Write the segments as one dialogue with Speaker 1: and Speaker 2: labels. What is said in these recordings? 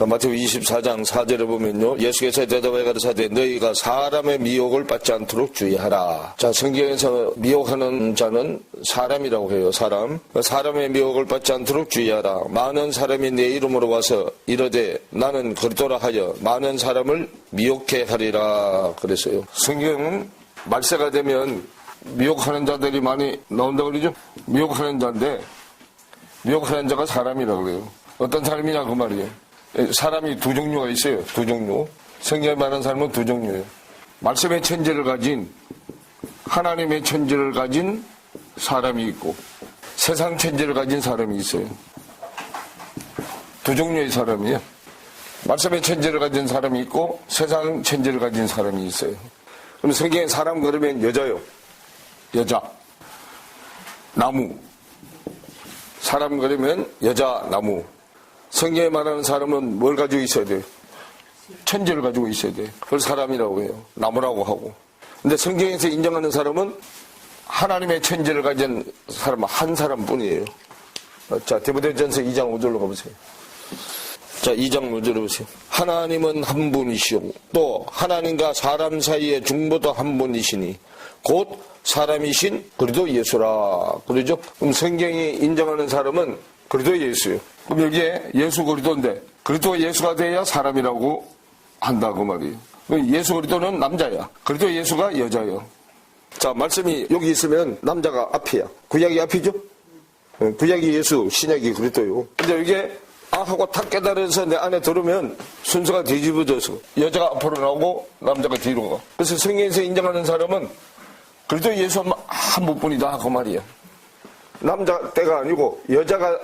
Speaker 1: 자, 마태복음 24장 4절에 보면요. 예수께서 대답하여 가르치되 너희가 사람의 미혹을 받지 않도록 주의하라. 자, 성경에서 미혹하는 자는 사람이라고 해요. 사람의 미혹을 받지 않도록 주의하라. 많은 사람이 내 이름으로 와서 이르되 나는 그리스도라 하여 많은 사람을 미혹해 하리라 그랬어요. 성경은 말세가 되면 미혹하는 자들이 많이 나온다고 그러죠. 미혹하는 자인데 미혹하는 자가 사람이라고 그래요. 어떤 사람이냐 그 말이에요. 사람이 두 종류가 있어요. 두 종류. 성경에 말하는 사람은 두 종류예요. 말씀의 천지를 가진 하나님의 천지를 가진 사람이 있고 세상 천지를 가진 사람이 있어요. 두 종류의 사람이에요. 말씀의 천지를 가진 사람이 있고 세상 천지를 가진 사람이 있어요. 그럼 성경에 사람 그러면 여자요. 여자. 나무. 사람 그러면 여자, 나무. 성경에 말하는 사람은 뭘 가지고 있어야 돼요? 천지를 가지고 있어야 돼요. 그걸 사람이라고 해요. 나무라고 하고. 근데 성경에서 인정하는 사람은 하나님의 천지를 가진 사람 한 사람뿐이에요. 자, 디모데전서 2장 5절로 가보세요. 자, 2장 5절로 보세요. 하나님은 한 분이시오. 또 하나님과 사람 사이의 중보도 한 분이시니 곧 사람이신 그리스도 예수라. 그러죠? 그럼 성경이 인정하는 사람은 그리스도 예수예요. 그럼 여기에 예수 그리스도인데 그리스도 예수가 돼야 사람이라고 한다고 말이에요. 예수 그리스도는 남자야. 그리스도 예수가 여자예요. 자, 말씀이 여기 있으면 남자가 앞이야. 구약이 앞이죠? 구약이 예수, 신약이 그리스도요. 근데 이게 하고 탁 깨달아서 내 안에 들으면 순서가 뒤집어져서 여자가 앞으로 나오고 남자가 뒤로 가. 그래서 성경에서 인정하는 사람은 그리스도 예수 한 분뿐이다 그 말이야. 남자 때가 아니고 여자가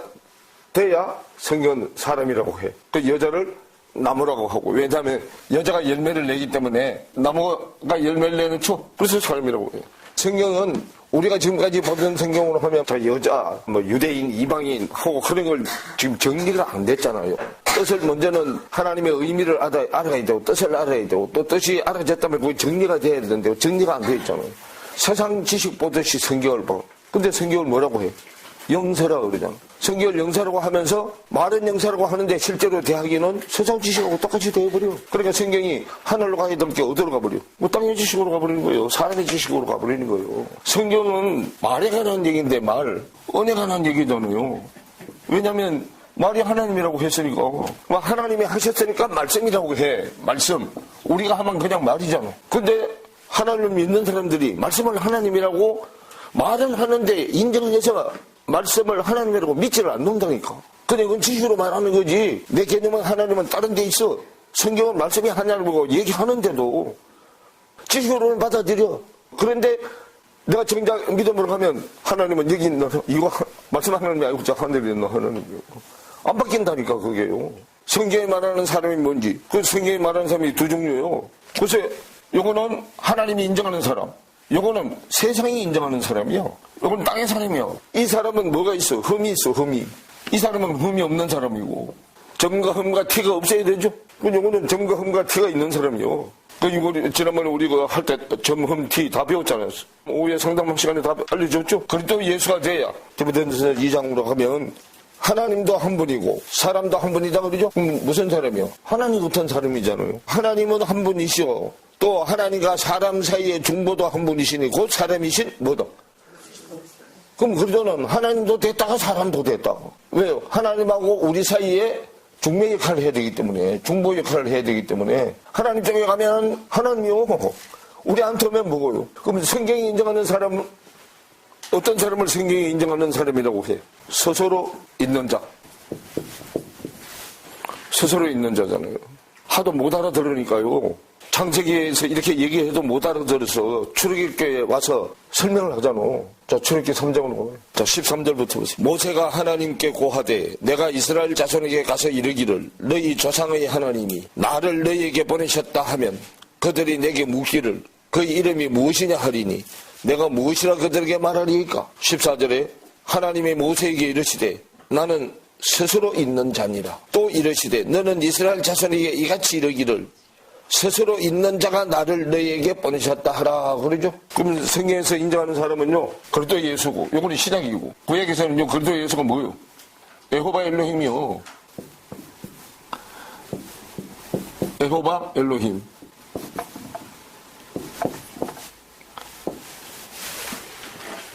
Speaker 1: 돼야 성경은 사람이라고 해. 그 여자를 나무라고 하고. 왜냐하면 여자가 열매를 내기 때문에 나무가 열매를 내놓죠. 그래서 사람이라고 해요. 성경은 우리가 지금까지 보던 성경으로 하면 다 여자, 유대인, 이방인 하고 그런 걸 지금 정리가 안 됐잖아요. 뜻을 먼저는 하나님의 의미를 알아야 되고 뜻을 알아야 되고 또 뜻이 알아졌다면 그게 정리가 돼야 되는데 정리가 안 돼 있잖아요. 세상 지식 보듯이 성경을 봐. 근데 성경을 뭐라고 해? 영서라고 그러잖아. 성경을 영서라고 하면서 말은 영서라고 하는데 실제로 대하기는 세상 지식하고 똑같이 되어버려. 그러니까 성경이 하늘로 가야 될 게 어디로 가버려? 땅의 지식으로 가버리는 거예요. 사람의 지식으로 가버리는 거예요. 성경은 말에 관한 얘기인데 언에 관한 얘기잖아요. 왜냐하면 말이 하나님이라고 했으니까. 하나님이 하셨으니까 말씀이라고 해. 말씀. 우리가 하면 그냥 말이잖아. 근데 하나님을 믿는 사람들이 말씀을 하나님이라고 말은 하는데 인정을 해서 말씀을 하나님이라고 믿지를 않는다니까. 근데 그건 지식으로 말하는 거지. 내 개념은 하나님은 다른 데 있어. 성경은 말씀이 하나님이라고 얘기하는데도 지식으로는 받아들여. 그런데 내가 정작 믿음으로 하면 하나님은 여기 있나? 이거 말씀 하나님이 아니고 저 하늘에 있나? 하나님이고. 안 바뀐다니까 그게요. 성경에 말하는 사람이 뭔지. 그 성경에 말하는 사람이 두 종류예요. 그래서 요거는 하나님이 인정하는 사람. 요거는 세상이 인정하는 사람이요. 요건 땅의 사람이요. 이 사람은 뭐가 있어? 흠이 있어, 흠이. 이 사람은 흠이 없는 사람이고. 점과 흠과 티가 없어야 되죠? 요거는 점과 흠과 티가 있는 사람이요. 이거 지난번에 우리가 할 때 점, 흠, 티 다 배웠잖아요. 오후에 상담 시간에 다 알려줬죠? 그래도 예수가 돼야. 디모데전서 2장으로 가면 하나님도 한 분이고 사람도 한 분이다 그러죠? 그럼 무슨 사람이요? 하나님 같은 사람이잖아요. 하나님은 한 분이시오. 또 하나님과 사람 사이의 중보도 한 분이시니 곧 사람이신 뭐다? 그럼 그러더는 하나님도 됐다가 사람도 됐다. 왜요? 하나님하고 우리 사이에 중매 역할을 해야 되기 때문에 중보 역할을 해야 되기 때문에 하나님 쪽에 가면 하나님이요. 우리한테 오면 뭐고요? 그럼 성경이 인정하는 사람은 어떤 사람을 성경이 인정하는 사람이라고 해? 스스로 있는 자. 스스로 있는 자잖아요. 하도 못 알아들으니까요. 창세기에서 이렇게 얘기해도 못 알아들어서 출애굽기에 와서 설명을 하잖아. 자, 출애굽기 3장으로 가요. 자, 13절부터 보세요. 모세가 하나님께 고하되 내가 이스라엘 자손에게 가서 이르기를 너희 조상의 하나님이 나를 너희에게 보내셨다 하면 그들이 내게 묻기를 그 이름이 무엇이냐 하리니 내가 무엇이라 그들에게 말하리이까? 14절에 하나님이 모세에게 이르시되 나는 스스로 있는 자니라. 또 이르시되 너는 이스라엘 자손에게 이같이 이르기를 스스로 있는 자가 나를 너희에게 보내셨다 하라 그러죠. 그럼 성경에서 인정하는 사람은요 그리스도 예수고 요거는 신약이고 구약에서는요 그리스도 예수가 뭐예요? 여호와 엘로힘이요. 여호와 엘로힘.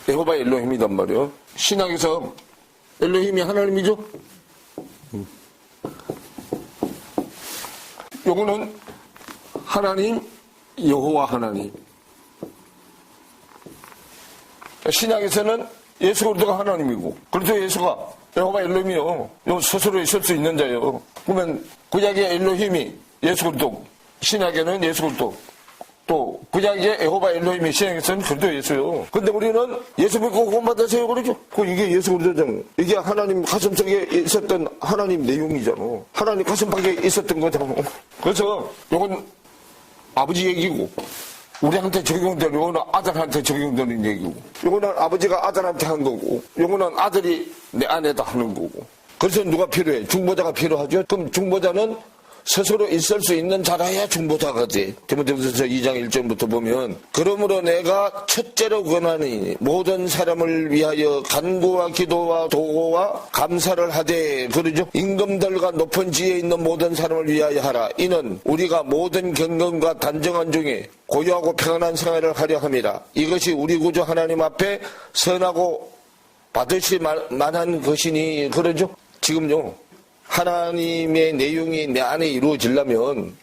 Speaker 1: 여호와 엘로힘이단 말이에요. 신약에서 엘로힘이 하나님이죠? 요거는 하나님, 여호와 하나님. 신약에서는 예수 그리스도가 하나님이고, 그래서 예수가 여호와 엘로힘이요. 요 스스로 있을 수 있는 자예요. 그러면 구약의 엘로힘이 예수 그리스도, 신약에는 예수 그리스도, 또 구약의 여호와 엘로힘이 신약에서는 그리스도 예수요. 근데 우리는 예수 믿고 구원받으세요 그러죠. 이게 예수 그리스도잖아요. 이게 하나님 가슴속에 있었던 하나님 내용이잖아. 하나님 가슴팍에 있었던 거잖아. 그래서 요건 아버지 얘기고, 우리한테 적용되는, 요거는 아들한테 적용되는 얘기고, 요거는 아버지가 아들한테 한 거고, 요거는 아들이 내 안에다 하는 거고. 그래서 누가 필요해? 중보자가 필요하죠. 그럼 중보자는 스스로 있을 수 있는 자라야 중보자가 돼. 디모데후서 2장 1절부터 보면, 그러므로 내가 첫째로 권하니 모든 사람을 위하여 간구와 기도와 도고와 감사를 하되, 그러죠. 임금들과 높은 지혜에 있는 모든 사람을 위하여 하라. 이는 우리가 모든 경건과 단정한 중에 고요하고 평안한 생활을 하려 함이라. 이것이 우리 구주 하나님 앞에 선하고 받으실 만한 것이니, 그러죠. 지금요, 하나님의 내용이 내 안에 이루어지려면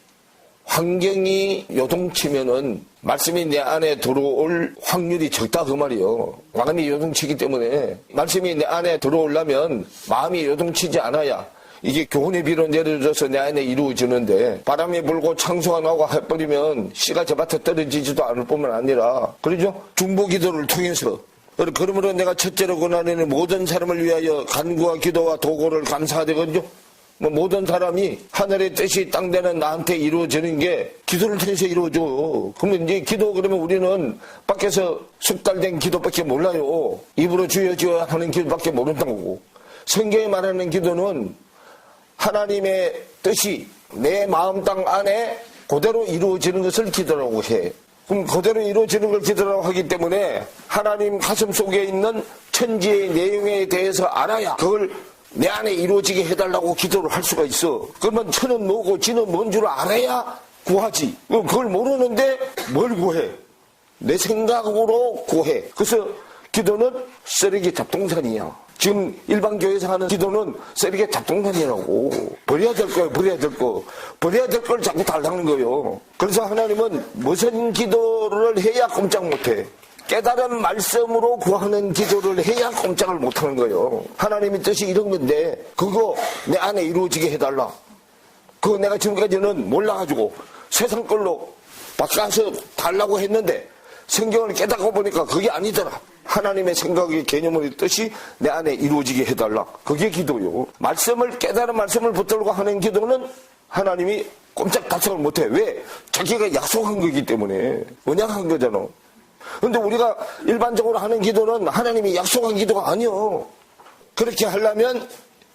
Speaker 1: 환경이 요동치면은 말씀이 내 안에 들어올 확률이 적다 그 말이에요. 마음이 요동치기 때문에 말씀이 내 안에 들어오려면 마음이 요동치지 않아야 이게 교훈의 비로 내려져서 내 안에 이루어지는데, 바람이 불고 창수가 나고 해버리면 씨가 저 밭에 떨어지지도 않을 뿐만 아니라, 그러죠? 중보기도를 통해서, 그러므로 내가 첫째로 권하는 모든 사람을 위하여 간구와 기도와 도고를 감사하되거든요. 모든 사람이 하늘의 뜻이 땅되는 나한테 이루어지는 게 기도를 통해서 이루어져. 그러면 이제 기도, 그러면 우리는 밖에서 숙달된 기도밖에 몰라요. 입으로 주여 주여 하는 기도밖에 모른다고. 성경에 말하는 기도는 하나님의 뜻이 내 마음 땅 안에 그대로 이루어지는 것을 기도라고 해. 그럼 그대로 이루어지는 걸 기도라고 하기 때문에 하나님 가슴 속에 있는 천지의 내용에 대해서 알아야 그걸 내 안에 이루어지게 해달라고 기도를 할 수가 있어. 그러면 천은 뭐고 지는 뭔 줄 알아야 구하지. 그걸 모르는데 뭘 구해? 내 생각으로 구해. 그래서 기도는 쓰레기 잡동산이야. 지금 일반 교회에서 하는 기도는 쓰레기 잡동산이라고. 버려야 될 거예요. 버려야 될 거. 버려야 될 걸 자꾸 달라는 거예요. 그래서 하나님은 무슨 기도를 해야 꼼짝 못해? 깨달은 말씀으로 구하는 기도를 해야 꼼짝을 못하는 거예요. 하나님의 뜻이 이런 건데 그거 내 안에 이루어지게 해달라. 그거 내가 지금까지는 몰라가지고 세상 걸로 바꿔서 달라고 했는데 성경을 깨닫고 보니까 그게 아니더라. 하나님의 생각의 개념의 뜻이 내 안에 이루어지게 해달라. 그게 기도요. 말씀을 깨달은 말씀을 붙들고 하는 기도는 하나님이 꼼짝 달싹을 못해. 왜? 자기가 약속한 거기 때문에. 언약한 거잖아. 근데 우리가 일반적으로 하는 기도는 하나님이 약속한 기도가 아니요. 그렇게 하려면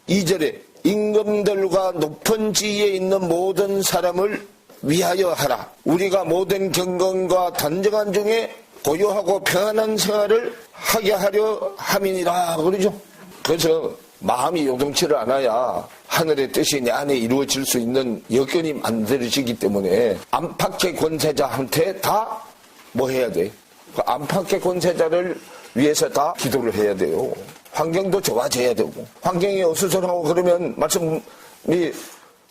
Speaker 1: 2절에 임금들과 높은 지위에 있는 모든 사람을 위하여 하라. 우리가 모든 경건과 단정한 중에 고요하고 평안한 생활을 하게 하려 함이니라. 그러죠. 그래서 마음이 요동치를 않아야 하늘의 뜻이 내 안에 이루어질 수 있는 여건이 만들어지기 때문에 안팎의 권세자한테 다 뭐 해야 돼? 그 안팎의 권세자를 위해서 다 기도를 해야 돼요. 환경도 좋아져야 되고, 환경이 어수선하고 그러면 말씀이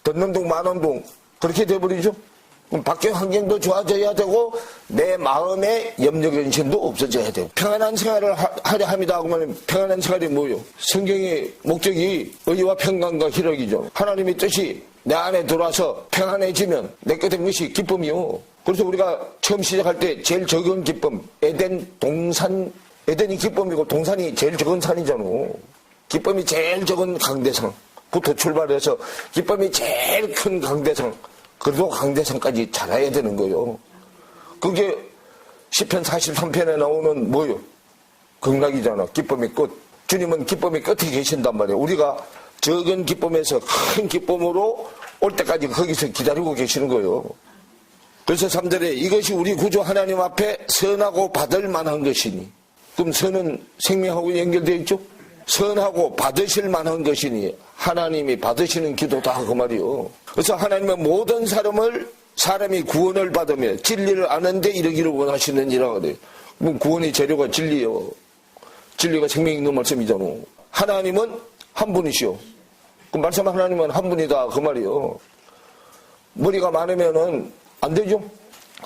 Speaker 1: 듣는 동 마는 동 그렇게 돼버리죠. 그럼 밖의 환경도 좋아져야 되고 내 마음의 염려근심도 없어져야 되고, 평안한 생활을 하려 합니다 하면 평안한 생활이 뭐예요? 성경의 목적이 의와 평강과 희락이죠. 하나님의 뜻이 내 안에 들어와서 평안해지면 내 끝에 것이 기쁨이요. 그래서 우리가 처음 시작할 때 제일 적은 기쁨, 에덴 동산, 에덴이 기쁨이고 동산이 제일 적은 산이잖아. 기쁨이 제일 적은 강대상부터 출발해서 기쁨이 제일 큰 강대상, 그래도 강대상까지 자라야 되는 거예요. 그게 시편 43편에 나오는 뭐요? 극락이잖아. 기쁨의 끝. 주님은 기쁨의 끝에 계신단 말이에요. 우리가 적은 기쁨에서 큰 기쁨으로 올 때까지 거기서 기다리고 계시는 거예요. 그래서 3절에 이것이 우리 구주 하나님 앞에 선하고 받을 만한 것이니. 그럼 선은 생명하고 연결되어 있죠? 선하고 받으실 만한 것이니 하나님이 받으시는 기도다 그 말이요. 그래서 하나님은 모든 사람이 구원을 받으며 진리를 아는데 이르기를 원하시느니라 그래요. 그럼 구원의 재료가 진리요. 진리가 생명 있는 말씀이잖아. 하나님은 한 분이시오. 그 말씀 하나님은 한 분이다 그 말이요. 머리가 많으면은 안 되죠.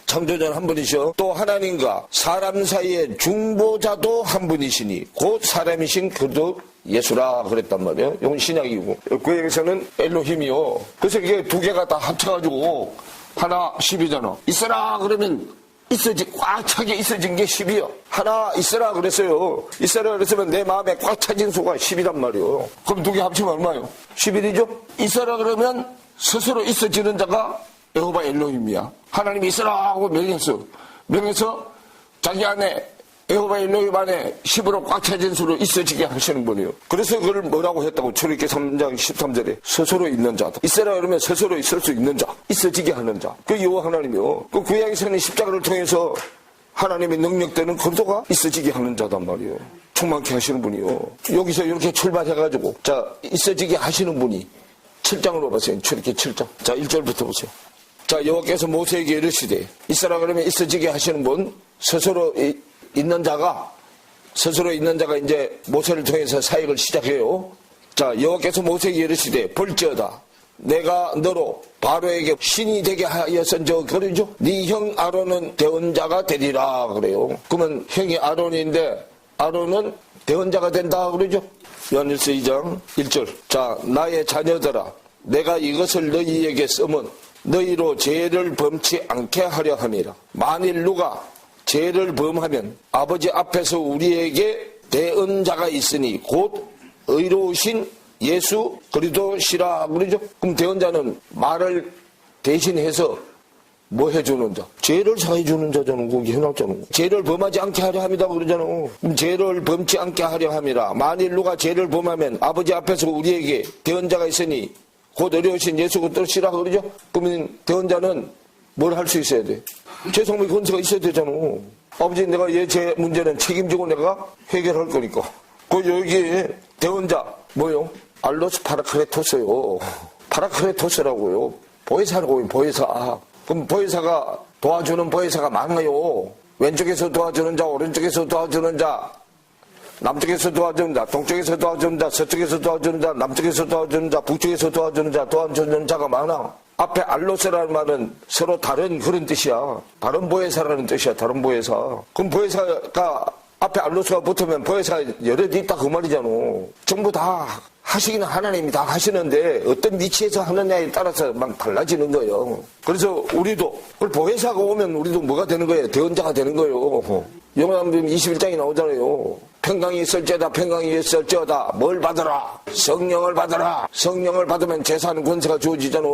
Speaker 1: 창조자는 한 분이시오. 또 하나님과 사람 사이의 중보자도 한 분이시니 곧 사람이신 그도 예수라 그랬단 말이에요. 이건 신약이고 구약에서는 엘로힘이요. 그래서 이게 두 개가 다 합쳐가지고 하나 10이잖아. 있어라 그러면 꽉 차게 있어진 게 10이요. 하나 있어라 그랬어요. 있어라 그랬으면 내 마음에 꽉 차진 수가 10이란 말이에요. 그럼 두 개 합치면 얼마요? 11이죠? 있어라 그러면 스스로 있어지는 자가 여호와 엘로힘이야. 하나님이 있어라 하고 명해서 자기 안에 여호와 엘로힘 안에 10으로 꽉 차진 수로 있어지게 하시는 분이에요. 그래서 그걸 뭐라고 했다고 출애굽기 3장 13절에 스스로 있는 자다. 있어라 그러면 스스로 있을 수 있는 자, 있어지게 하는 자. 그 여호와 하나님이요. 그 구약에서는 십자가를 통해서 하나님의 능력되는 그리스도가 있어지게 하는 자단 말이에요. 충만케 하시는 분이요. 여기서 이렇게 출발해가지고 자 있어지게 하시는 분이 7장으로 보세요. 출애굽기 7장. 자 1절부터 보세요. 자 여호와께서 모세에게 이르시되 있어라 그러면 있어지게 하시는 분 스스로 있는 자가 이제 모세를 통해서 사역을 시작해요. 자 여호와께서 모세에게 이르시되 볼지어다 내가 너로 바로에게 신이 되게 하였은저 그러죠. 네 형 아론은 대언자가 되리라 그래요. 그러면 형이 아론인데 아론은 대언자가 된다 그러죠. 요한일서 2장 1절. 자 나의 자녀들아 내가 이것을 너희에게 쓰면 너희로 죄를 범치 않게 하려 함이라. 만일 누가 죄를 범하면 아버지 앞에서 우리에게 대언자가 있으니 곧 의로우신 예수 그리스도시라 그러죠. 그럼 대언자는 말을 대신해서 뭐 해주는 자? 죄를 사해주는 자잖아. 거기 해놨잖아. 죄를 범하지 않게 하려 함이다 그러잖아. 그럼 죄를 범치 않게 하려 함이라. 만일 누가 죄를 범하면 아버지 앞에서 우리에게 대언자가 있으니 곧 어려우신 예수 그리스도시라 그러죠. 그러면 대언자는 뭘 할 수 있어야 돼? 죄성의 권세가 있어야 되잖아. 아버지 내가 제 문제는 책임지고 내가 해결할 거니까. 그 여기에 대언자 뭐요? 알로스 파라크레토스요. 파라크레토스라고요. 보혜사라고요. 보혜사. 그럼 보혜사가 도와주는 보혜사가 많아요. 왼쪽에서 도와주는 자, 오른쪽에서 도와주는 자, 남쪽에서 도와주는 자, 동쪽에서 도와주는 자, 서쪽에서 도와주는 자, 남쪽에서 도와주는 자, 북쪽에서 도와주는 자, 도와주는 자가 많아. 앞에 알로스라는 말은 서로 다른 그런 뜻이야. 다른 보혜사라는 뜻이야. 다른 보혜사. 그럼 보혜사가 앞에 알로스가 붙으면 보혜사가 여러 있다 그 말이잖아. 전부 다 하시기는 하나님이 다 하시는데 어떤 위치에서 하느냐에 따라서 막 달라지는 거예요. 그래서 우리도 보혜사가 오면 우리도 뭐가 되는 거예요? 대언자가 되는 거예요. 요한복음 21장이 나오잖아요. 평강이 있을지어다 평강이 있을지어다 뭘 받으라? 성령을 받으라. 성령을 받으면 제사하는 권세가 주어지잖아.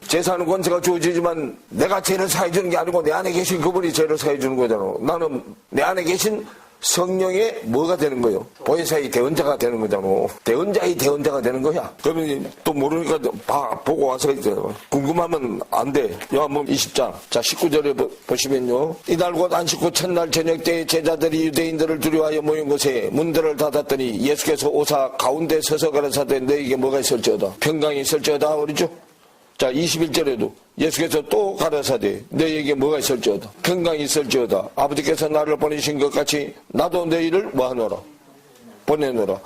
Speaker 1: 제사하는 권세가 주어지지만 내가 죄를 사해주는 게 아니고 내 안에 계신 그분이 죄를 사해주는 거잖아. 나는 내 안에 계신 성령의 뭐가 되는 거예요? 보혜사의 대언자가 되는 거잖아. 대언자의 대언자가 되는 거야. 그러면 또 모르니까 보고 와서 궁금하면 안 돼. 요한복음 20장. 자 19절에 보시면요. 이날 곧 안식 후 첫날 저녁 때에 제자들이 유대인들을 두려워하여 모인 곳에 문들을 닫았더니 예수께서 오사 가운데 서서 가라사대 너에게 뭐가 있을지어다. 평강이 있을지어다 그러죠. 자 21절에도 예수께서 또 가라사대 너희에게 뭐가 있을지어다. 평강이 있을지어다. 아버지께서 나를 보내신 것 같이 나도 너희를 뭐하노라 보내노라.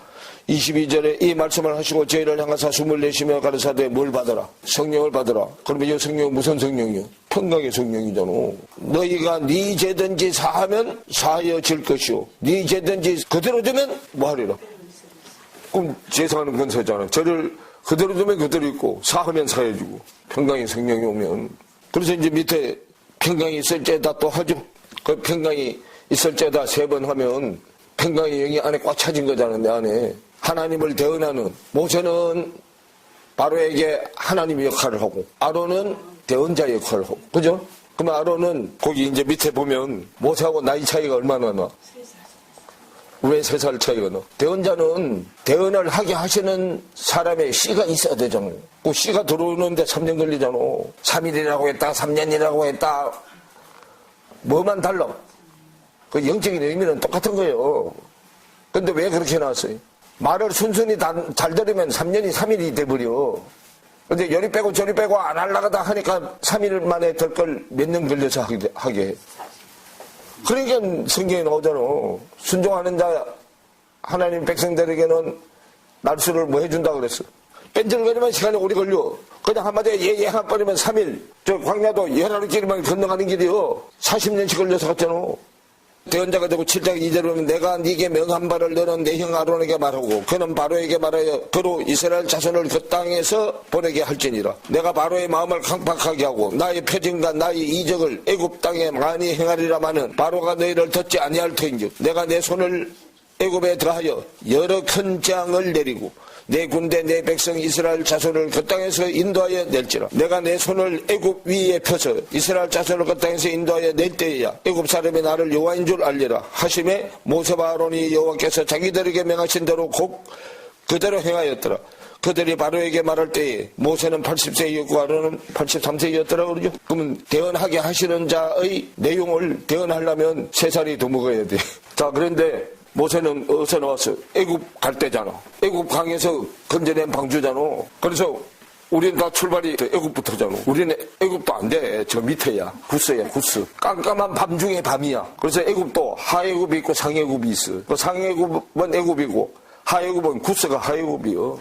Speaker 1: 22절에 이 말씀을 하시고 저희를 향하사 숨을 내쉬며 가라사대 뭘 받아라? 성령을 받아라. 그러면 이 성령은 무슨 성령이요? 평강의 성령이잖아. 너희가 네 죄든지 사하면 사하여질 것이요 네 죄든지 그대로 두면 뭐하리라? 그럼 제사하는 권세잖아. 저를 그대로 두면 그대로 있고 사하면 사해주고 평강의 성령이 오면. 그래서 이제 밑에 평강이 있을지어다 또 하죠. 그 평강이 있을지어다 3번 하면 평강의 영이 안에 꽉 차진 거잖아. 내 안에 하나님을 대언하는 모세는 바로에게 하나님의 역할을 하고 아론은 대언자 역할을 하고 그죠? 그러면 아론은 거기 이제 밑에 보면 모세하고 나이 차이가 얼마나 나? 왜 3살 차이가 나? 대언자는 대언을 하게 하시는 사람의 씨가 있어야 되잖아. 그 씨가 들어오는데 3년 걸리잖아. 3일이라고 했다 3년이라고 했다 뭐만 달라. 그 영적인 의미는 똑같은 거예요. 근데 왜 그렇게 나왔어요? 말을 순순히 잘 들으면 3년이 3일이 돼버려. 근데 요리 빼고 저리 빼고 안 하려다 하니까 3일 만에 될 걸 몇 년 걸려서 하게. 그러니까 성경에 나오잖아. 순종하는 자 하나님 백성들에게는 날수를 뭐 해준다 그랬어. 뺀질거리면 시간이 오래 걸려. 그냥 한마디에 예 한 번이면 3일. 저 광야도 열하루 길만 건너가는 길이요. 40년씩 걸려서 갔잖아. 대언자가 되고 7장 2절로는 내가 네게 명한 바를 너는 내 형 아론에게 말하고 그는 바로에게 말하여 그로 이스라엘 자손을 그 땅에서 보내게 할지니라. 내가 바로의 마음을 강팍하게 하고 나의 표징과 나의 이적을 애굽 땅에 많이 행하리라마는 바로가 너희를 듣지 아니할 터인즉 내가 내 손을 애굽에 더하여 여러 큰 재앙을 내리고 내 군대 내 백성 이스라엘 자손을 그 땅에서 인도하여 낼지라. 내가 내 손을 애굽 위에 펴서 이스라엘 자손을 그 땅에서 인도하여 낼 때에야 애굽 사람이 나를 여호와인 줄 알리라 하심에 모세와 아론이 여호와께서 자기들에게 명하신 대로 곧 그대로 행하였더라. 그들이 바로에게 말할 때에 모세는 80세이었고 아론은 83세이었더라 그러죠. 그러면 대언하게 하시는 자의 내용을 대언하려면 3살이 더 먹어야 돼. 자, 그런데 모세는 어디서 나왔어? 애굽 갈 때잖아. 애굽 강에서 건져낸 방주잖아. 그래서 우리는 다 출발이 애굽부터잖아. 우리는 애굽도 안 돼. 저 밑에야. 구스야, 구스. 깜깜한 밤 중에 밤이야. 그래서 애굽도 하애굽이 있고 상애굽이 있어. 그 상애굽은 애굽이고 하애굽은 구스가 하애굽이요.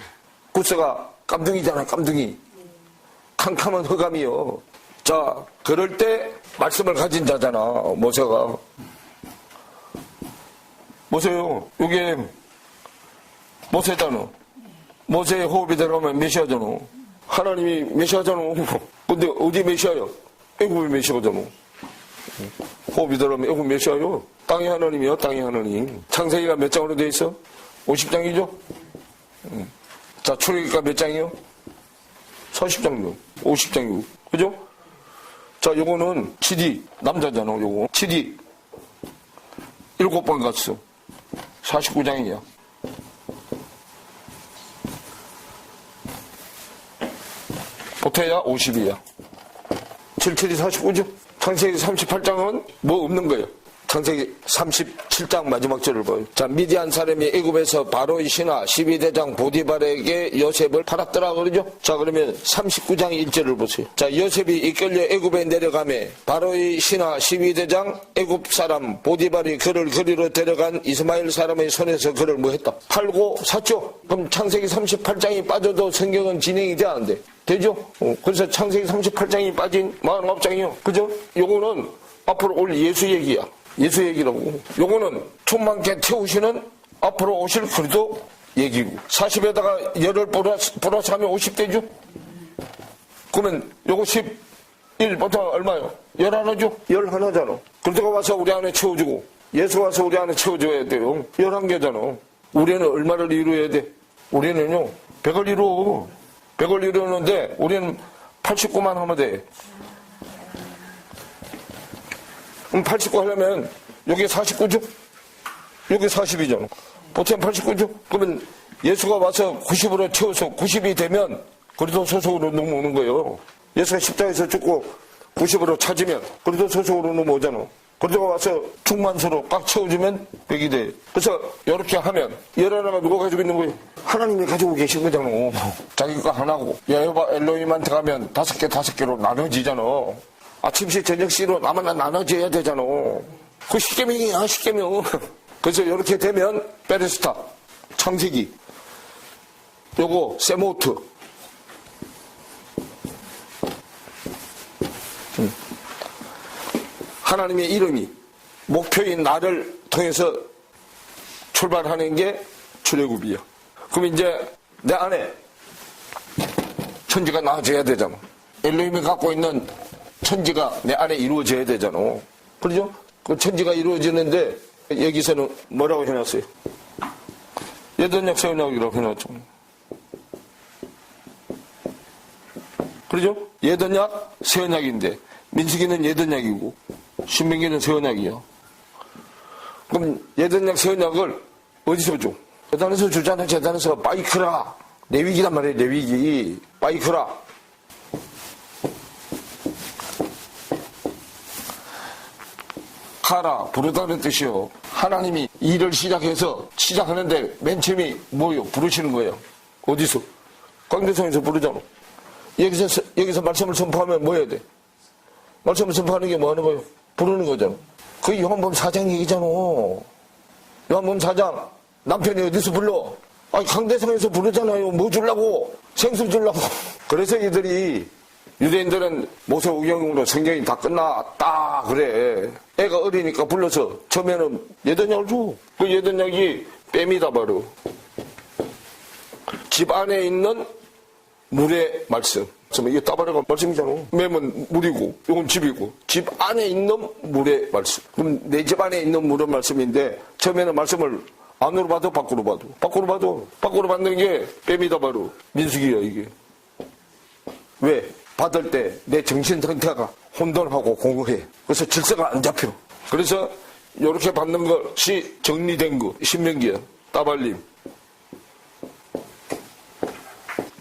Speaker 1: 구스가 깜둥이잖아, 깜둥이. 캄캄한 흑암이요. 자, 그럴 때 말씀을 가진 자잖아, 모세가. 모세요. 이게 모세잖아. 모세의 호흡이 들어가면 메시아잖아. 하나님이 메시아잖아. 근데 어디 메시아야? 애굽이 메시아잖아. 호흡이 들어가면 애굽 메시아요. 땅의 하나님이요. 땅의 하나님. 창세기가 몇 장으로 돼 있어? 50장이죠? 자, 출애굽기가 몇 장이요? 40장이요. 50장이고. 그죠? 자, 요거는 7이 남자잖아. 요거 7이 7번 갔어. 49장이야. 보태야 50이야. 77이 49죠? 창세기 38장은 뭐 없는 거예요. 창세기 37장 마지막 절을 봐요. 자, 미디안 사람이 애굽에서 바로의 신하 12대장 보디발에게 요셉을 팔았더라 그러죠? 자, 그러면 39장 1절을 보세요. 자, 요셉이 이끌려 애굽에 내려가매 바로의 신하 12대장 애굽 사람 보디발이 그를 거리로 데려간 이스마엘 사람의 손에서 그를 뭐 했다? 팔고 샀죠? 그럼 창세기 38장이 빠져도 성경은 진행이 돼 안 돼? 되죠? 그래서 창세기 38장이 빠진 49장이요. 그죠? 요거는 앞으로 올 예수 얘기야. 예수 얘기라고. 요거는 천만개 태우시는 앞으로 오실 그리스도 얘기고. 40에다가 열을 플러스 하면 50되죠? 그러면 요거 11부터 얼마요? 11죠? 11잖아. 그리스도가 와서 우리 안에 채워주고 예수 와서 우리 안에 채워줘야 돼요. 11개잖아. 우리는 얼마를 이루어야 돼? 우리는요 100을 이루어. 100을 이루었는데 우리는 89만 하면 돼. 그럼 89 하려면 여기 49죠? 여기 40이잖아. 보통 89죠? 그러면 예수가 와서 90으로 채워서 90이 되면 그리스도 소속으로 넘어오는 거예요. 예수가 십자가에서 죽고 90으로 찾으면 그리스도 소속으로 넘어오잖아. 그리스도가 와서 충만수로 꽉 채워주면 100이 돼. 그래서 이렇게 하면 11하나가 누가 가지고 있는 거예요? 하나님이 가지고 계신 거잖아. 자기 거 하나고 여호와 엘로힘한테 가면 5개로 나눠지잖아. 아침시 저녁시로 나만 나눠져야 되잖아. 그 십계명이야, 십계명. 그래서 이렇게 되면 베레스타, 창세기, 요거 세모트, 하나님의 이름이 목표인 나를 통해서 출발하는 게 출애굽이야. 그럼 이제 내 안에 천지가 나아져야 되잖아. 엘로힘이 갖고 있는 천지가 내 안에 이루어져야 되잖아. 그렇죠? 그 천지가 이루어지는데 여기서는 뭐라고 해놨어요? 예전약 세언약이라고 해놨죠. 그렇죠? 예전약 세언약인데 민수기는 예전약이고 신명기는 세언약이야. 그럼 예전약 세언약을 어디서 줘? 재단에서 주잖아. 재단에서 바이크라. 레위기란 말이에요. 레위기. 바이크라. 하라, 부르다는 뜻이요. 하나님이 일을 시작하는데 맨 처음에 뭐요? 부르시는 거예요. 어디서? 광대성에서 부르잖아. 여기서 말씀을 선포하면 뭐 해야 돼? 말씀을 선포하는 게 뭐 하는 거예요? 부르는 거잖아. 그게 요한복음 4장 얘기잖아. 요한복음 4장 남편이 어디서 불러? 아니 강대성에서 부르잖아요. 뭐 주려고? 생수 주려고. 그래서 이들이 유대인들은 모세오경으로 성경이 다 끝났다 그래. 애가 어리니까 불러서 처음에는 예언약을 줘. 그 예언약이 뱀이다 바로. 집 안에 있는 물의 말씀. 이게 따바라가 말씀이잖아. 뱀은 물이고 이건 집이고 집 안에 있는 물의 말씀. 그럼 내 집 안에 있는 물의 말씀인데 처음에는 말씀을 안으로 봐도 밖으로 받는 게 뱀이다 바로. 민수기야 이게. 왜? 받을 때 내 정신 상태가 혼돈하고 공허해. 그래서 질서가 안 잡혀. 그래서 이렇게 받는 것이 정리된 거. 신명기야. 따발림.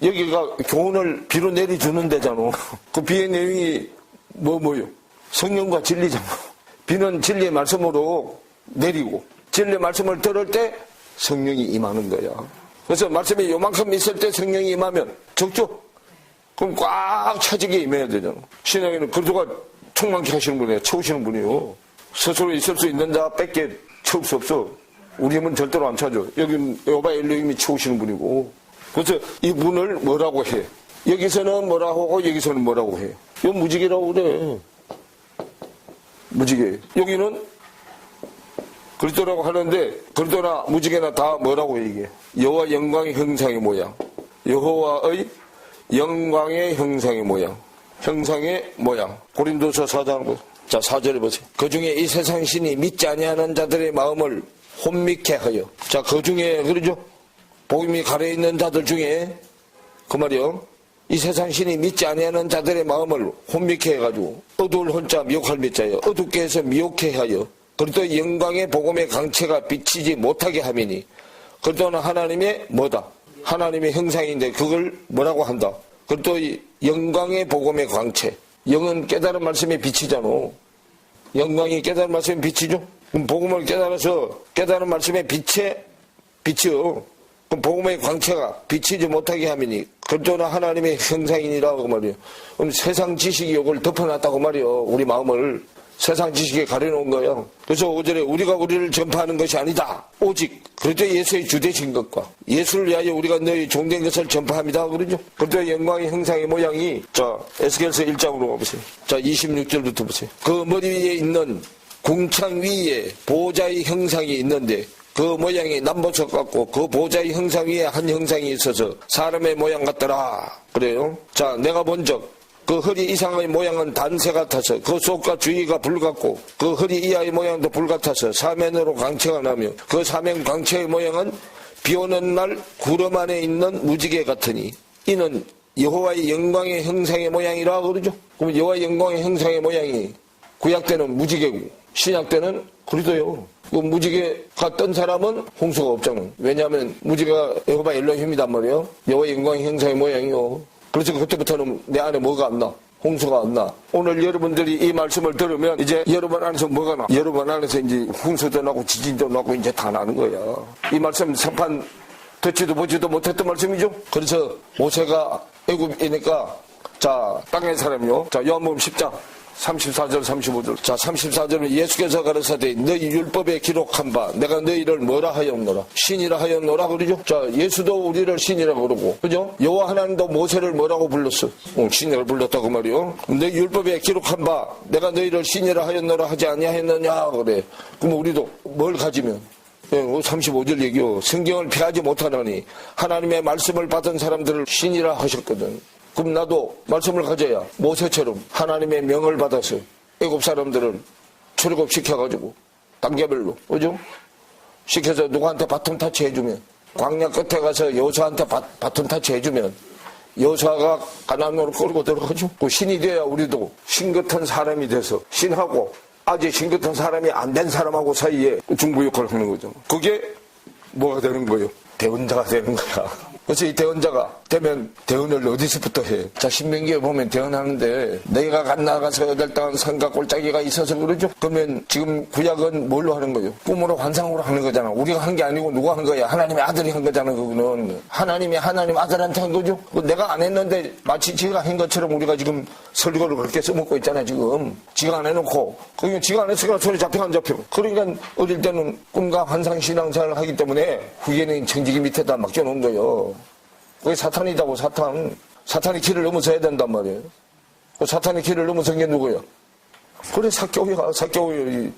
Speaker 1: 여기가 교훈을 비로 내려주는 데잖아. 그 비의 내용이 뭐요? 성령과 진리잖아. 비는 진리의 말씀으로 내리고 진리의 말씀을 들을 때 성령이 임하는 거야. 그래서 말씀이 요만큼 있을 때 성령이 임하면 적죠? 그럼 꽉 차지게 임해야 되잖아. 신앙에는 그리스도가 충만케 하시는 분이에요. 채우시는 분이에요. 스스로 있을 수 있는 자 뺏게 채울 수 없어. 우리 힘은 절대로 안 차죠. 여기는 여호와 엘로힘이 채우시는 분이고. 그래서 이 분을 뭐라고 해? 여기서는 뭐라고 하고 여기서는 뭐라고 해? 이건 무지개라고 그래. 무지개. 여기는 그리스도라고 하는데 그리스도나 무지개나 다 뭐라고 해 이게? 여호와 영광의 형상의 모양. 여호와의 영광의 형상의 모양. 형상의 모양. 고린도서 4장 보세요. 자 4절에 보세요. 그중에 이 세상 신이 믿지 아니하는 자들의 마음을 혼미케 하여. 자 그중에 그러죠? 복음이 가려있는 자들 중에 그 말이요. 이 세상 신이 믿지 아니하는 자들의 마음을 혼미케 해가지고 어두울 혼자 미혹할 밑자여 어둡게 해서 미혹케 하여 그리스도 영광의 복음의 강체가 비치지 못하게 함이니 그리스도는 하나님의 뭐다? 하나님의 형상인데 그걸 뭐라고 한다? 그리스도 영광의 복음의 광채. 영은 깨달은 말씀에 비치잖아. 영광이 깨달은 말씀에 비치죠? 그럼 복음을 깨달아서 깨달은 말씀에 비치어. 그럼 복음의 광채가 비치지 못하게 하미니 그리스도는 하나님의 형상이니라고 말이에요. 그럼 세상 지식이 이걸 덮어놨다고 말이에요. 우리 마음을 세상 지식에 가려놓은 거예요. 그래서 5절에 우리가 우리를 전파하는 것이 아니다. 오직 그리스도 예수의 주되신 것과 예수를 위하여 우리가 너희 종된 것을 전파합니다. 그러죠. 그리스도의 영광의 형상의 모양이 자 에스겔서 1장으로 가보세요. 자 26절부터 보세요. 그 머리 위에 있는 궁창 위에 보좌의 형상이 있는데 그 모양이 남보석 같고 그 보좌의 형상 위에 한 형상이 있어서 사람의 모양 같더라. 그래요. 자 내가 본적 그 허리 이상의 모양은 단새 같아서 그 속과 주위가 불 같고 그 허리 이하의 모양도 불 같아서 사면으로 광채가 나며 그 사면 광채의 모양은 비오는 날 구름 안에 있는 무지개 같으니 이는 여호와의 영광의 형상의 모양이라 그러죠. 그럼 여호와의 영광의 형상의 모양이 구약 때는 무지개고 신약 때는 그리스도요. 그 무지개가 뜬 사람은 홍수가 없잖아. 왜냐하면 무지개가 여호와 엘로힘이단 말이에요. 여호와의 영광의 형상의 모양이요. 그래서 그때부터는 내 안에 뭐가 안 나? 홍수가 안 나. 오늘 여러분들이 이 말씀을 들으면 이제 여러분 안에서 뭐가 나? 여러분 안에서 이제 홍수도 나고 지진도 나고 이제 다 나는 거야. 이 말씀 선판 듣지도 보지도 못했던 말씀이죠. 그래서 모세가 애굽이니까 자 땅의 사람이요. 자 요한복음 10장 34절 35절. 자 34절은 예수께서 가르사대 너희 율법에 기록한 바 내가 너희를 뭐라 하였노라? 신이라 하였노라 그러죠. 자 예수도 우리를 신이라 그러고 그죠? 여호와 하나님도 모세를 뭐라고 불렀어? 신이라 불렀다고 말이요. 너희 율법에 기록한 바 내가 너희를 신이라 하였노라 하지 아니하였느냐 그래. 그럼 우리도 뭘 가지면 35절 얘기요. 성경을 피하지 못하노니 하나님의 말씀을 받은 사람들을 신이라 하셨거든. 그럼 나도 말씀을 가져야 모세처럼 하나님의 명을 받아서 애굽 사람들을 출애굽시켜가지고 단계별로 그죠? 시켜서 누구한테 바톤 타치 해주면 광야 끝에 가서 여호수아한테 바톤 타치 해주면 여호수아가 가나안으로 끌고 들어가죠. 그 신이 돼야 우리도 신 같은 사람이 돼서 신하고 아직 신 같은 사람이 안 된 사람하고 사이에 중보 역할을 하는 거죠. 그게 뭐가 되는 거예요? 대언자가 되는 거야. 그래서 이 대언자가 되면 대언을 어디서부터 해? 자, 신명기에 보면 대언하는데 내가 갓 나가서 얻을 땅은 산과 골짜기가 있어서 그러죠? 그러면 지금 구약은 뭘로 하는 거예요? 꿈으로 환상으로 하는 거잖아. 우리가 한 게 아니고 누가 한 거야? 하나님의 아들이 한 거잖아. 그거는 하나님이 하나님 아들한테 한 거죠? 내가 안 했는데 마치 지가 한 것처럼 우리가 지금 설교를 그렇게 써먹고 있잖아. 지금 지가 안 해놓고 그러니까 지가 안 했으니까 손에 잡혀 안 잡혀. 그러니까 어릴 때는 꿈과 환상 신앙생활을 하기 때문에 후에는 청지기 밑에다 맡겨놓은 거예요. 그게 사탄이다고. 사탄이 길을 넘어서야 된단 말이에요. 그 사탄이 길을 넘어선 게 누구야? 그래, 사개오야.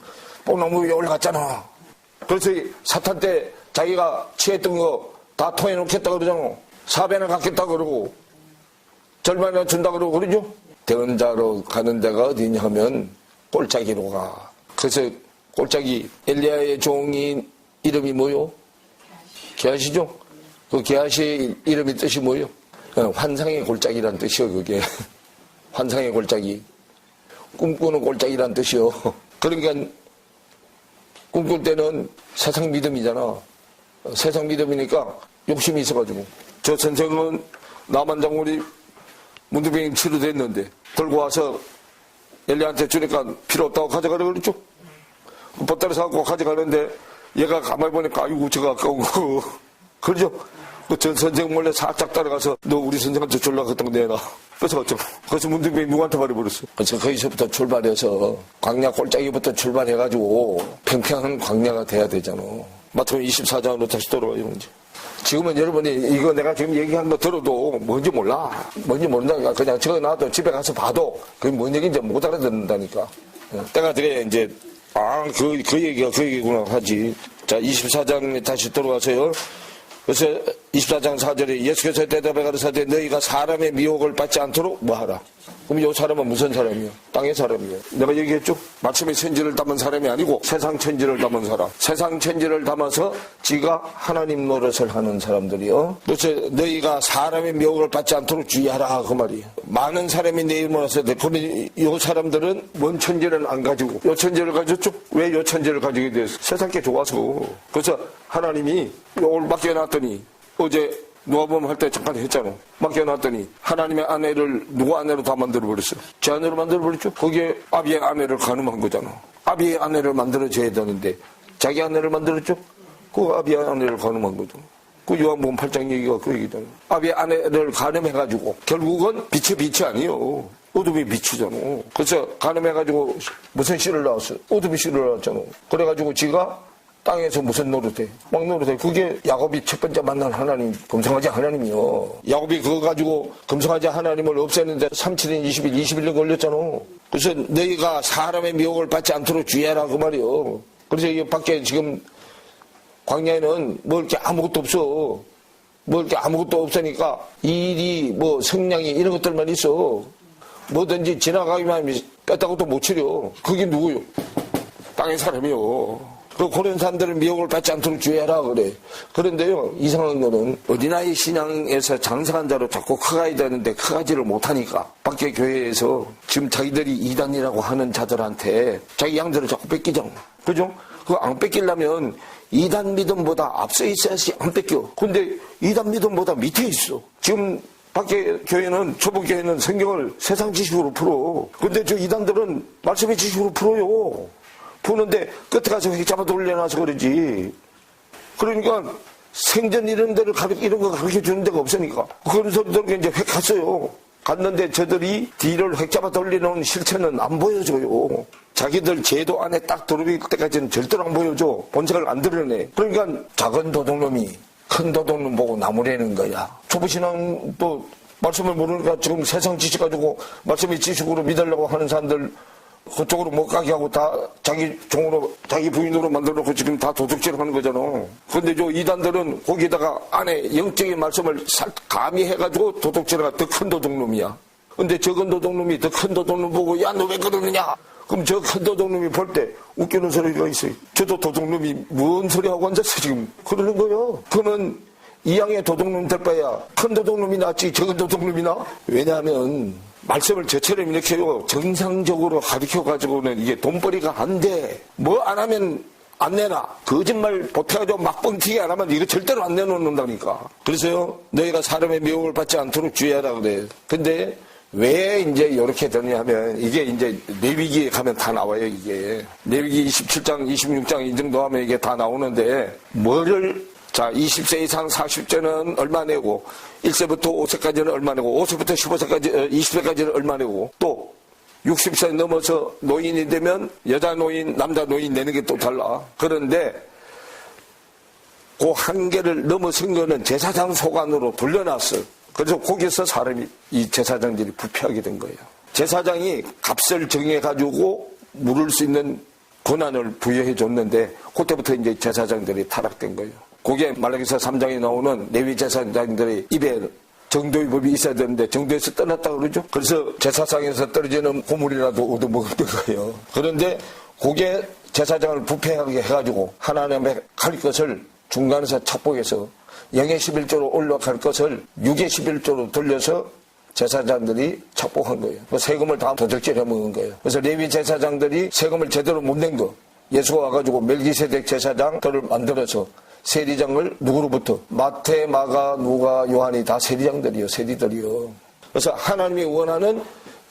Speaker 1: 뽕나무 위에 올라갔잖아. 그래서 사탄 때 자기가 취했던 거 다 토해 놓겠다 그러잖아. 사배나 갖겠다 그러고 절반이나 준다 그러고 그러죠. 대언자로 가는 데가 어디냐 하면 골짜기로 가. 그래서 골짜기 엘리야의 종이 이름이 뭐요? 게하시죠? 그 게하시의 이름이 뜻이 뭐예요? 환상의 골짜기란 뜻이요. 그게 환상의 골짜기, 꿈꾸는 골짜기란 뜻이요. 그러니까 꿈꿀 때는 세상 믿음이잖아. 세상 믿음이니까 욕심이 있어가지고. 저 선생은 남한 장군이 문두병이 치료됐는데 들고 와서 엘리한테 주니까 필요 없다고 가져가라 그랬죠. 보따리 사갖고 가져가는데 얘가 가만히 보니까 아이고 저거 아까운 거 그러죠. 전 선생 몰래 살짝 따라가서 너 우리 선생한테 졸라 같은 거 내놔. 그래서 문둥병이 누구한테 말해버렸어. 그래서 거기서부터 출발해서 광야 골짜기부터 출발해가지고 평평한 광야가 돼야 되잖아. 마태복음 24장으로 다시 돌아와요. 이제. 지금은 여러분이 이거 내가 지금 얘기한 거 들어도 뭔지 몰라. 뭔지 모른다니까. 그냥 적어놔도 집에 가서 봐도 그게 뭔 얘기인지 못 알아듣는다니까. 때가 되게 이제 그 얘기가 그 얘기구나 하지. 자, 24장에 다시 돌아와서요. 그래서 24장 4절에 예수께서 대답해 가로사대 너희가 사람의 미혹을 받지 않도록 뭐하라. 그럼 이 사람은 무슨 사람이야? 땅의 사람이야. 내가 얘기했죠? 마침의 천지를 담은 사람이 아니고 세상 천지를 담은 사람. 세상 천지를 담아서 지가 하나님 노릇을 하는 사람들이요. 그래서 너희가 사람의 미혹을 받지 않도록 주의하라 그 말이에요. 많은 사람이 내 이름을 와서 그러면 이 사람들은 뭔 천지는 안 가지고 요 천지를 가졌죠? 왜 요 천지를 가지게 됐어? 세상 게 좋아서. 그래서 하나님이 요걸 맡겨놨더니 어제 누가복음 할 때 잠깐 했잖아. 맡겨놨더니 하나님의 아내를 누구 아내로 다 만들어버렸어요. 제 아내로 만들어버렸죠. 거기에 아비의 아내를 가늠한 거잖아. 아비의 아내를 만들어줘야 되는데 자기 아내를 만들었죠. 그 아비의 아내를 가늠한 거죠. 그 요한복음 8장 얘기가 그 얘기잖아. 아비의 아내를 가늠해가지고 결국은 빛이 아니에요. 어둠이 빛이잖아. 그래서 가늠해가지고 무슨 씨를 낳았어? 어둠이 씨를 낳았잖아. 그래가지고 지가 땅에서 무슨 노릇해? 막 노릇해. 그게 야곱이 첫 번째 만난 하나님, 금성하지 하나님이요. 야곱이 그거 가지고 금성하지 하나님을 없애는데 37일, 20일 걸렸잖아. 그래서 너희가 사람의 미혹을 받지 않도록 주의하라 그 말이요. 그래서 이 밖에 지금 광야에는 뭐 이렇게 아무것도 없어. 뭐 이렇게 아무것도 없으니까 일이 뭐 성량이 이런 것들만 있어. 뭐든지 지나가기만 하면 뺐다고 또 못 치려. 그게 누구요? 땅의 사람이요. 그런 사람들은 미혹을 받지 않도록 주의하라 그래. 그런데요, 이상한 거는 어린아이 신앙에서 장성한 자로 자꾸 커가야 되는데 커가지를 못하니까 밖에 교회에서 지금 자기들이 이단이라고 하는 자들한테 자기 양들을 자꾸 뺏기잖아. 그죠? 그거 안 뺏기려면 이단 믿음보다 앞서 있어야지 안 뺏겨. 근데 이단 믿음보다 밑에 있어. 지금 밖에 교회는, 초보 교회는 성경을 세상 지식으로 풀어. 근데 저 이단들은 말씀의 지식으로 풀어요. 푸는데 끝에 가서 획 잡아 돌려놔서 그러지. 그러니까 생전 이런 데를 이런 거 가르쳐 주는 데가 없으니까. 그런 소리들 이제 획 갔어요. 갔는데 저들이 뒤를 획 잡아 돌려놓은 실체는 안 보여줘요. 자기들 제도 안에 딱 들어올 때까지는 절대로 안 보여줘. 본색을 안 드러내. 그러니까 작은 도둑놈이 큰 도둑놈 보고 나무라는 거야. 초보신앙 또 말씀을 모르니까 지금 세상 지식 가지고 말씀의 지식으로 믿으려고 하는 사람들 그쪽으로 못 가게 하고 다 자기 종으로, 자기 부인으로 만들어놓고 지금 다 도둑질 하는 거잖아. 근데 저 이단들은 거기다가 안에 영적인 말씀을 감히 해가지고 도둑질하가 더 큰 도둑놈이야. 근데 적은 도둑놈이 더 큰 도둑놈 보고 야, 너 왜 그러느냐? 그럼 저 큰 도둑놈이 볼 때 웃기는 소리가 있어요. 저도 도둑놈이 뭔 소리 하고 앉았어 지금. 그러는 거예요. 그러면 이양의 도둑놈 될 바야 큰 도둑놈이 낫지 적은 도둑놈이 나? 왜냐하면 말씀을 저처럼 이렇게요 정상적으로 가르쳐가지고는 이게 돈벌이가 안 돼. 뭐 안 하면 안 내놔. 거짓말 보태가지고 막 뻥튀기 안 하면 이거 절대로 안 내놓는다니까. 그래서요, 너희가 사람의 미움을 받지 않도록 주의하라 그래. 근데 왜 이제 이렇게 되냐 하면 이게 이제 레위기에 가면 다 나와요, 이게. 레위기 27장, 26장 이 정도 하면 이게 다 나오는데 자, 20세 이상 40세는 얼마 내고 1세부터 5세까지는 얼마 내고 5세부터 15세까지 20세까지는 얼마 내고 또 60세 넘어서 노인이 되면 여자 노인, 남자 노인 내는 게 또 달라. 그런데 그 한계를 넘어선 거는 제사장 소관으로 돌려놨어. 그래서 거기서 사람이 이 제사장들이 부패하게 된 거예요. 제사장이 값을 정해가지고 물을 수 있는 권한을 부여해 줬는데 그때부터 이제 제사장들이 타락된 거예요. 그게 말라기서 3장에 나오는 레위 제사장들의 입에 정도의 법이 있어야 되는데 정도에서 떠났다 그러죠. 그래서 제사상에서 떨어지는 고물이라도 얻어먹는 거예요. 그런데 그게 제사장을 부패하게 해가지고 하나님의 갈 것을 중간에서 착복해서 0의 11조로 올라갈 것을 6의 11조로 돌려서 제사장들이 착복한 거예요. 세금을 다 도적질해 먹은 거예요. 그래서 레위 제사장들이 세금을 제대로 못 낸 거. 예수가 와가지고 멜기세덱 제사장들을 만들어서 세리장을 누구로부터? 마태, 마가, 누가, 요한이 다 세리장들이요. 세리들이요. 그래서 하나님이 원하는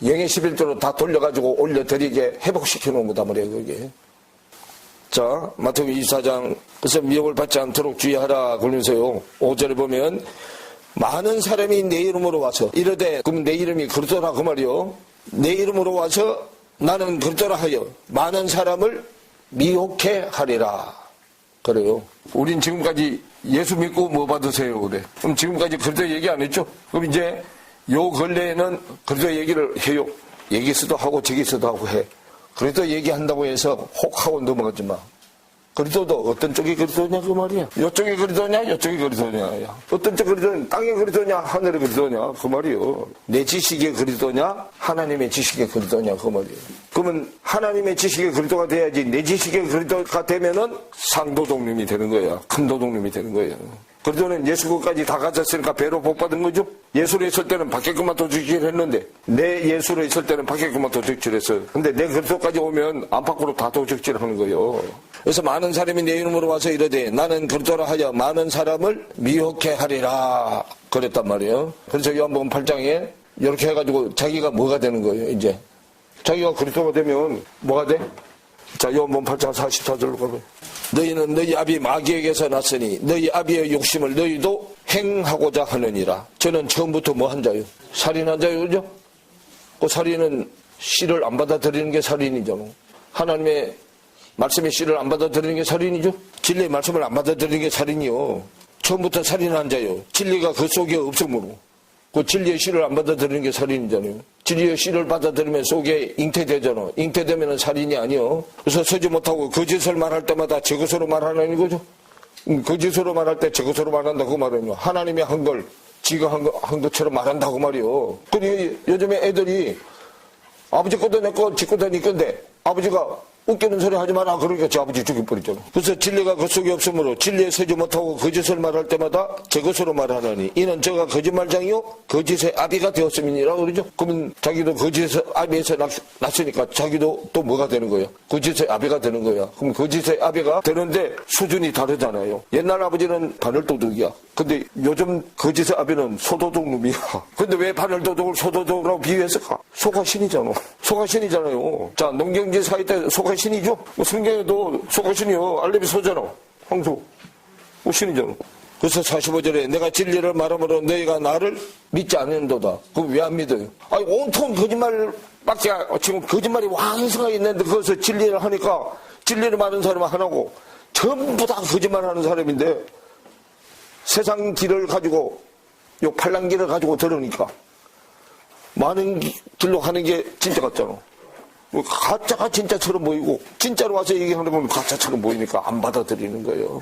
Speaker 1: 0의 11조로 다 돌려가지고 올려드리게 회복시켜 놓은 거다 말이에요. 그게. 자, 마태복음 24장. 그래서 미혹을 받지 않도록 주의하라 그러면서요. 5절에 보면 많은 사람이 내 이름으로 와서 이르되, 그럼 내 이름이 그리스도라 그 말이요. 내 이름으로 와서 나는 그리스도라 하여 많은 사람을 미혹해 하리라. 그래요. 우린 지금까지 예수 믿고 뭐 받으세요 그래. 그럼 지금까지 그리스도 얘기 안 했죠? 그럼 이제 요 근래에는 그리스도 얘기를 해요. 여기서도 하고 저기서도 하고 해. 그리스도 얘기한다고 해서 혹하고 넘어가지 마. 그리스도도 어떤 쪽이 그리스도냐 그 말이야. 이쪽이 그리스도냐 이쪽이 그리스도냐. 어떤 쪽 그리스도냐, 땅의 그리스도냐 하늘의 그리스도냐 그 말이요. 내 지식의 그리스도냐 하나님의 지식의 그리스도냐 그 말이에요. 그러면 하나님의 지식의 그리스도가 돼야지 내 지식의 그리스도가 되면은 상도독림이 되는 거야. 큰 도독림이 되는 거예요. 그리스도는 예수 것까지 다 가졌으니까 배로 복 받은 거죠. 예수로 있을 때는 밖에 것만 도적질했는데 내 예수로 있을 때는 밖에 것만 도적질했어요. 근데 내 그리스도까지 오면 안팎으로 다 도적질하는 거예요. 그래서 많은 사람이 내 이름으로 와서 이르되 나는 그리스도라 하여 많은 사람을 미혹해 하리라 그랬단 말이에요. 그래서 요한복음 8장에 이렇게 해가지고 자기가 뭐가 되는 거예요. 이제 자기가 그리스도가 되면 뭐가 돼? 자, 요한복음 8장 44절로 가봐요. 너희는 너희 아비 마귀에게서 났으니 너희 아비의 욕심을 너희도 행하고자 하느니라. 저는 처음부터 뭐 한 자요? 살인한 자요, 그죠? 그 살인은 씨를 안 받아들이는 게 살인이잖아. 하나님의 말씀의 씨를 안 받아들이는 게 살인이죠? 진리의 말씀을 안 받아들이는 게 살인이요. 처음부터 살인한 자요. 진리가 그 속에 없으므로. 그 진리의 씨를 안 받아들이는 게 살인이잖아요. 진리의 씨를 받아들이면 속에 잉태되잖아. 잉태되면 살인이 아니요. 그래서 서지 못하고 거짓을 말할 때마다 저것으로 말하는 거죠. 거짓으로 말할 때 저것으로 말한다고 말하는 거. 하나님이 한 걸 지가 한 것처럼 말한다고 말이요. 그리고 요즘에 애들이 아버지 것도 내 거, 지 것도 네 건데 아버지가 웃기는 소리 하지 마라. 그러니까 저 아버지 죽여버리잖아. 그래서 진리가 그 속에 없으므로 진리에 서지 못하고 거짓을 말할 때마다 저것으로 말하느니 이는 저가 거짓말장이요 거짓의 아비가 되었음이니라 그러죠. 그러면 자기도 거짓의 아비에서 났으니까 자기도 또 뭐가 되는 거예요? 거짓의 아비가 되는 거야. 그럼 거짓의 아비가 되는데 수준이 다르잖아요. 옛날 아버지는 바늘도둑이야. 근데 요즘 거짓의 아비는 소도둑놈이야. 근데 왜 바늘도둑을 소도둑으로 비유했을까? 소가 신이잖아. 소가 신이잖아요. 자, 농경지 사이 때 소가 신이죠? 성경에도 소가 신이요. 알레비 소잖아. 황소. 신이잖아. 그래서 45절에 내가 진리를 말함으로 너희가 나를 믿지 않는도다. 그럼 왜 안 믿어요? 아니, 온통 거짓말밖에, 지금 거짓말이 왕성하게 있는데 그것을 진리를 하니까 진리를 말하는 사람은 하나고 전부 다 거짓말하는 사람인데 세상 길을 가지고 요 팔랑길을 가지고 들으니까 많은 길로 가는 게 진짜 같잖아. 가짜가 진짜처럼 보이고 진짜로 와서 얘기하는 건 가짜처럼 보이니까 안 받아들이는 거예요.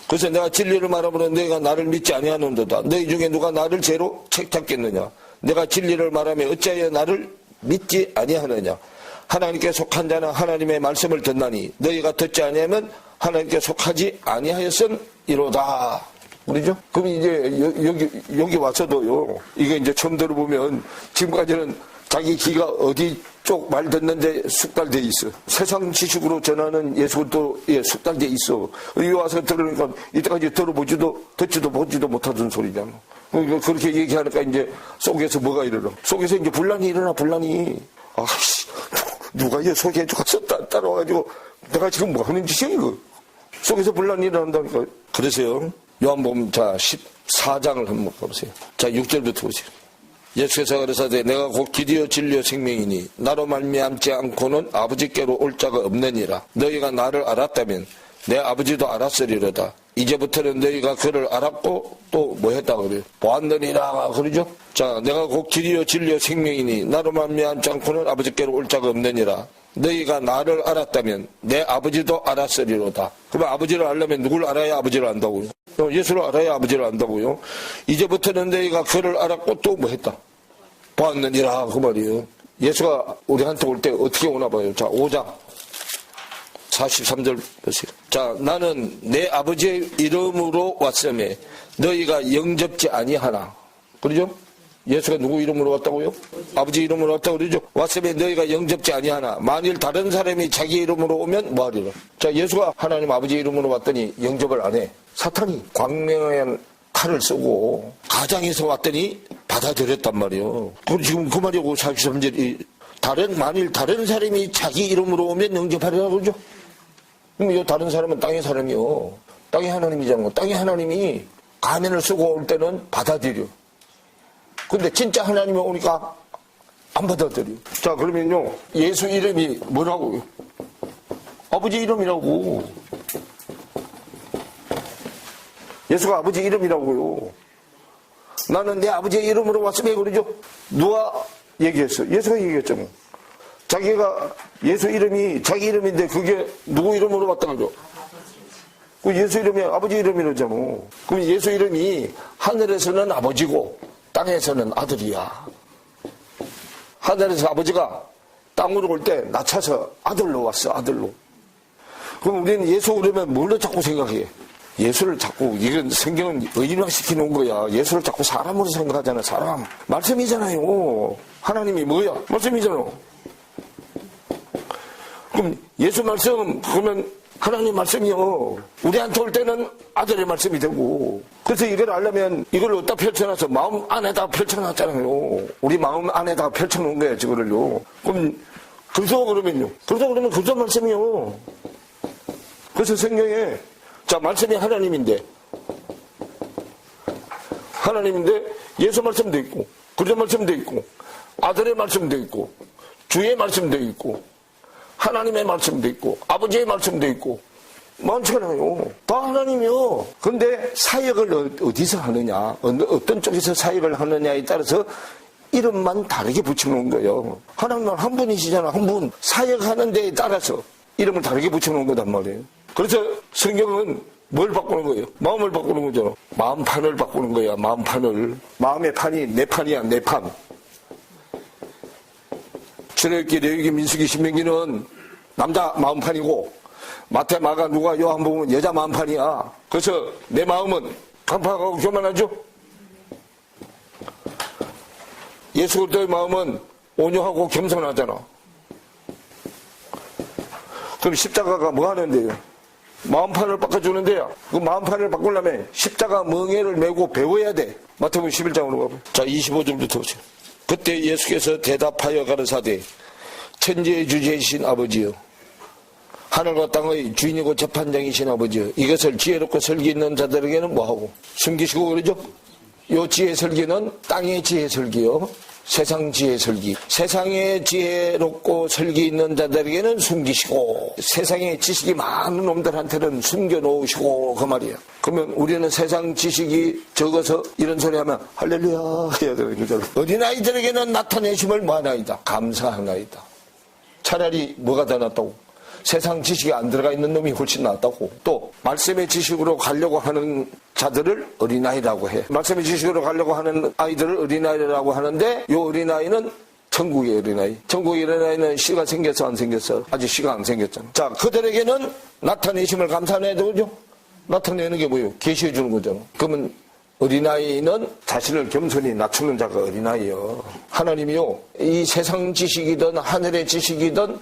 Speaker 1: 그래서 내가 진리를 말하므로 너희가 나를 믿지 아니하는도다. 너희 중에 누가 나를 죄로 책잡겠느냐. 내가 진리를 말하며 어찌하여 나를 믿지 아니하느냐. 하나님께 속한 자는 하나님의 말씀을 듣나니 너희가 듣지 아니하면 하나님께 속하지 아니하였음이로다. 그러죠? 그럼 이제 여기 와서도요. 이게 이제 처음 들어보면 지금까지는 자기 귀가 어디 쪽 말 듣는데 숙달돼 있어. 세상 지식으로 전하는 예수도 숙달돼 있어. 여기 와서 들으니까 이때까지 듣지도 보지도 못하던 소리잖아. 그렇게 얘기하니까 이제 속에서 뭐가 일어나? 속에서 이제 분란이 일어나, 분란이. 아씨, 누가 얘 소개해주고 따라와가지고 내가 지금 뭐 하는 짓이야, 이거? 속에서 분란이 일어난다니까. 그래서요, 요한복음 14장을 한번 보세요. 자, 6절부터 보세요. 예수께서 가라사대 내가 곧 길이요 진리요 생명이니 나로 말미암지 않고는 아버지께로 올 자가 없느니라. 너희가 나를 알았다면 내 아버지도 알았으리로다. 이제부터는 너희가 그를 알았고 또 뭐 했다 그래요? 보았느니라 그러죠? 자, 내가 곧 길이요 진리요 생명이니 나로 말미암지 않고는 아버지께로 올 자가 없느니라. 너희가 나를 알았다면 내 아버지도 알았으리로다. 그러면 아버지를 알려면 누굴 알아야 아버지를 안다고요? 예수를 알아야 아버지를 안다고요? 이제부터는 너희가 그를 알았고 또 뭐 했다? 보았느니라 그 말이에요. 예수가 우리한테 올 때 어떻게 오나 봐요. 자, 5장 43절 보세요. 자, 나는 내 아버지의 이름으로 왔으며 너희가 영접지 아니하나. 그러죠? 예수가 누구 이름으로 왔다고요? 아버지 이름으로 왔다고 그러죠? 왔으며 너희가 영접지 아니하나. 만일 다른 사람이 자기 이름으로 오면 뭐하리라. 자, 예수가 하나님 아버지 이름으로 왔더니 영접을 안 해. 사탄이 광명한 칼을 쓰고 가장에서 왔더니 받아들였단 말이에요. 그럼 지금 그 말이고 43절이 만일 다른 사람이 자기 이름으로 오면 영접하리라 그러죠? 그럼 이 다른 사람은 땅의 사람이요. 땅의 하나님이잖아. 땅의 하나님이 가면을 쓰고 올 때는 받아들여. 근데 진짜 하나님이 오니까 안 받아들여. 자, 그러면요. 예수 이름이 뭐라고요? 아버지 이름이라고. 예수가 아버지 이름이라고요. 나는 내 아버지의 이름으로 왔으며 그러죠? 누가 얘기했어? 예수가 얘기했잖아. 자기가 예수 이름이 자기 이름인데 그게 누구 이름으로 왔다 그러죠? 그 예수 이름이 아버지 이름이라잖아. 그럼 예수 이름이 하늘에서는 아버지고 땅에서는 아들이야. 하늘에서 아버지가 땅으로 올 때 낮춰서 아들로 왔어, 아들로. 그럼 우리는 예수 그러면 뭘로 자꾸 생각해? 예수를 자꾸, 이건 성경은 의인화시켜 놓은 거야. 예수를 자꾸 사람으로 생각하잖아, 사람. 말씀이잖아요. 하나님이 뭐야? 말씀이잖아. 그럼 예수 말씀, 그러면 하나님 말씀이요. 우리한테 올 때는 아들의 말씀이 되고. 그래서 이걸 알려면 이걸 어디다 펼쳐놔서 마음 안에다 펼쳐놨잖아요. 우리 마음 안에다 펼쳐놓은 거야, 저거를요. 그럼, 그러면 그저 말씀이요. 그래서 성경에 자, 말씀이 하나님인데 예수 말씀도 있고 그저 말씀도 있고 아들의 말씀도 있고 주의 말씀도 있고 하나님의 말씀도 있고 아버지의 말씀도 있고 많잖아요. 다 하나님이요. 근데 사역을 어디서 하느냐, 어떤 쪽에서 사역을 하느냐에 따라서 이름만 다르게 붙여놓은 거예요. 하나님은 한 분이시잖아. 한 분. 사역하는 데에 따라서 이름을 다르게 붙여놓은 거단 말이에요. 그래서 성경은 뭘 바꾸는 거예요? 마음을 바꾸는 거잖아. 마음판을 바꾸는 거야. 마음판을. 마음의 판이 내 판이야. 내 판. 출애굽기, 레위기, 민수기, 신명기는 남자 마음판이고 마태, 마가, 누가, 요한복음은 여자 마음판이야. 그래서 내 마음은 간파하고 교만하죠? 예수 그리스도의 마음은 온유하고 겸손하잖아. 그럼 십자가가 뭐 하는데요? 마음판을 바꿔주는데요. 그 마음판을 바꾸려면 십자가 멍에를 메고 배워야 돼. 마태복음 11장으로 가보. 자, 25절부터 보세요. 그때 예수께서 대답하여 가라사대 천지의 주제이신 아버지여, 하늘과 땅의 주인이고 재판장이신 아버지여, 이것을 지혜롭고 설기 있는 자들에게는 뭐하고 숨기시고 그러죠? 요 지혜 설기는 땅의 지혜 설기요, 세상 지혜 설기. 세상의 지혜롭고 설기 있는 자들에게는 숨기시고 세상의 지식이 많은 놈들한테는 숨겨놓으시고, 그 말이에요. 그러면 우리는 세상 지식이 적어서 이런 소리 하면 할렐루야 해야 되는 거잖아. 어린아이들에게는 나타내심을 뭐하나이다? 감사하나이다. 차라리 뭐가 더 낫다고? 세상 지식이 안 들어가 있는 놈이 훨씬 낫다고. 또 말씀의 지식으로 가려고 하는 자들을 어린아이라고 해. 말씀의 지식으로 가려고 하는 아이들을 어린아이라고 하는데, 이 어린아이는 천국의 어린아이. 천국의 어린아이는 씨가 생겼어 안 생겼어? 아직 씨가 안 생겼잖아. 자, 그들에게는 나타내심을 감사해야 되죠. 나타내는 게 뭐예요? 계시해 주는 거잖아. 그러면 어린아이는 자신을 겸손히 낮추는 자가 어린아이요. 하나님이요, 이 세상 지식이든 하늘의 지식이든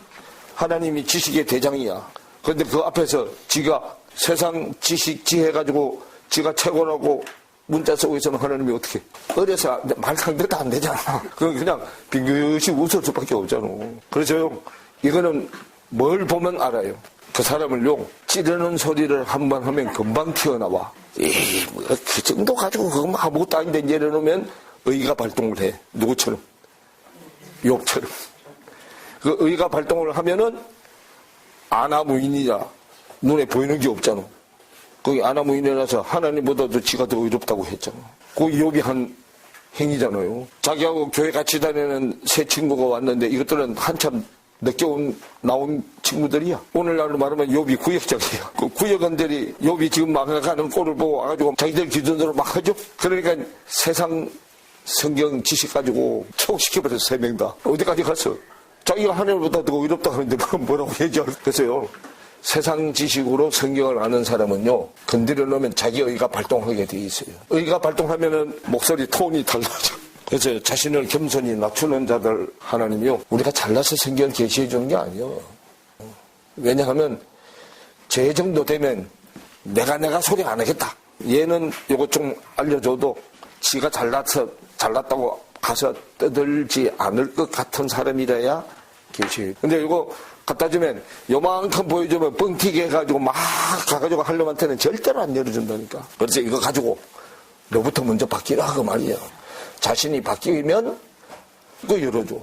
Speaker 1: 하나님이 지식의 대장이야. 그런데 그 앞에서 지가 세상 지식 지혜가지고 지가 최고라고 문자 쓰고 있으면 하나님이 어떻게? 어려서 말 상대도 안 되잖아. 그건 그냥 빙긋이 웃을 수밖에 없잖아. 그래서요, 이거는 뭘 보면 알아요. 그 사람을요, 찌르는 소리를 한번 하면 금방 튀어나와. 에이, 뭐, 그 정도 가지고 그거 아무것도 아닌데 내려놓으면 의가 발동을 해. 누구처럼? 욥처럼. 그 의가 발동을 하면은 아나무인이라 눈에 보이는 게 없잖아. 거기 아나무인이라서 하나님보다도 지가 더 의롭다고 했잖아. 그 욥이 한 행위잖아요. 자기하고 교회 같이 다니는 새 친구가 왔는데 이것들은 한참 늦게 나온 친구들이야. 오늘날로 말하면 욥이 구역장이야. 그 구역원들이 욥이 지금 망가가는 꼴을 보고 와가지고 자기들 기준으로 막 하죠. 그러니까 세상 성경 지식 가지고 초시켜버렸어, 3명 다. 어디까지 갔어? 자기가 하늘보다 더 의롭다 하는데 뭐라고 얘기할. 그래서요, 세상 지식으로 성경을 아는 사람은요, 건드려 놓으면 자기 의가 발동하게 돼 있어요. 의가 발동하면은 목소리 톤이 달라져. 그래서 자신을 겸손히 낮추는 자들 하나님이요, 우리가 잘나서 성경을 계시해 주는 게 아니에요. 왜냐하면 제 정도 되면 내가 소리 안 하겠다. 얘는 요거 좀 알려줘도 지가 잘났다고 가서 떠들지 않을 것 같은 사람이라야 계시해요. 근데 이거 갖다 주면 요만큼 보여주면 뻥튀기 해가지고 막 가가지고 하려면한테는 절대로 안 열어준다니까. 그래서 이거 가지고 너부터 먼저 바뀌라 그 말이야. 자신이 바뀌면 그거 열어줘.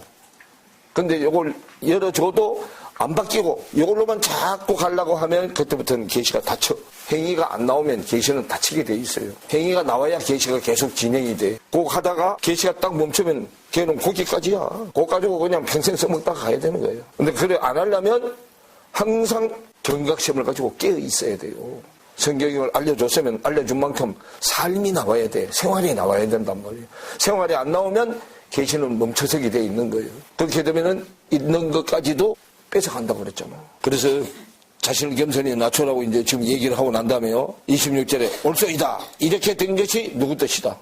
Speaker 1: 근데 이걸 열어줘도 안 바뀌고 이걸로만 자꾸 가려고 하면 그때부터는 계시가 닫혀. 행위가 안 나오면 계시는 닫히게 돼 있어요. 행위가 나와야 계시가 계속 진행이 돼. 그거 하다가 계시가 딱 멈추면 걔는 거기까지야. 그거 가지고 그냥 평생 써먹다가 가야 되는 거예요. 근데 그래 안 하려면 항상 경각심을 가지고 깨어 있어야 돼요. 성경을 알려줬으면 알려준 만큼 삶이 나와야 돼. 생활이 나와야 된단 말이에요. 생활이 안 나오면 계시는 멈춰서게 돼 있는 거예요. 그렇게 되면은 있는 것까지도 뺏어간다고 그랬잖아. 그래서 자신을 겸손히 낮추라고 이제 지금 얘기를 하고 난 다음에요. 26절에 옳소이다. 이렇게 된 것이 누구 뜻이다?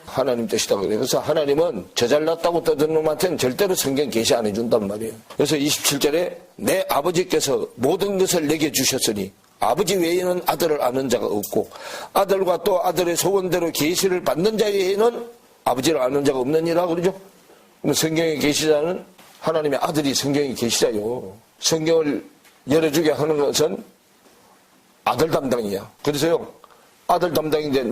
Speaker 1: 하나님 뜻이다. 그래서 하나님은 저 잘났다고 떠드는 놈한테는 절대로 성경 계시 안 해준단 말이에요. 그래서 27절에 내 아버지께서 모든 것을 내게 주셨으니 아버지 외에는 아들을 아는 자가 없고 아들과 또 아들의 소원대로 계시를 받는 자 외에는 아버지를 아는 자가 없느니라 그러죠. 그럼 성경의 계시자는 하나님의 아들이 성경의 계시자요. 성경을 열어주게 하는 것은 아들 담당이야. 그래서요, 아들 담당인데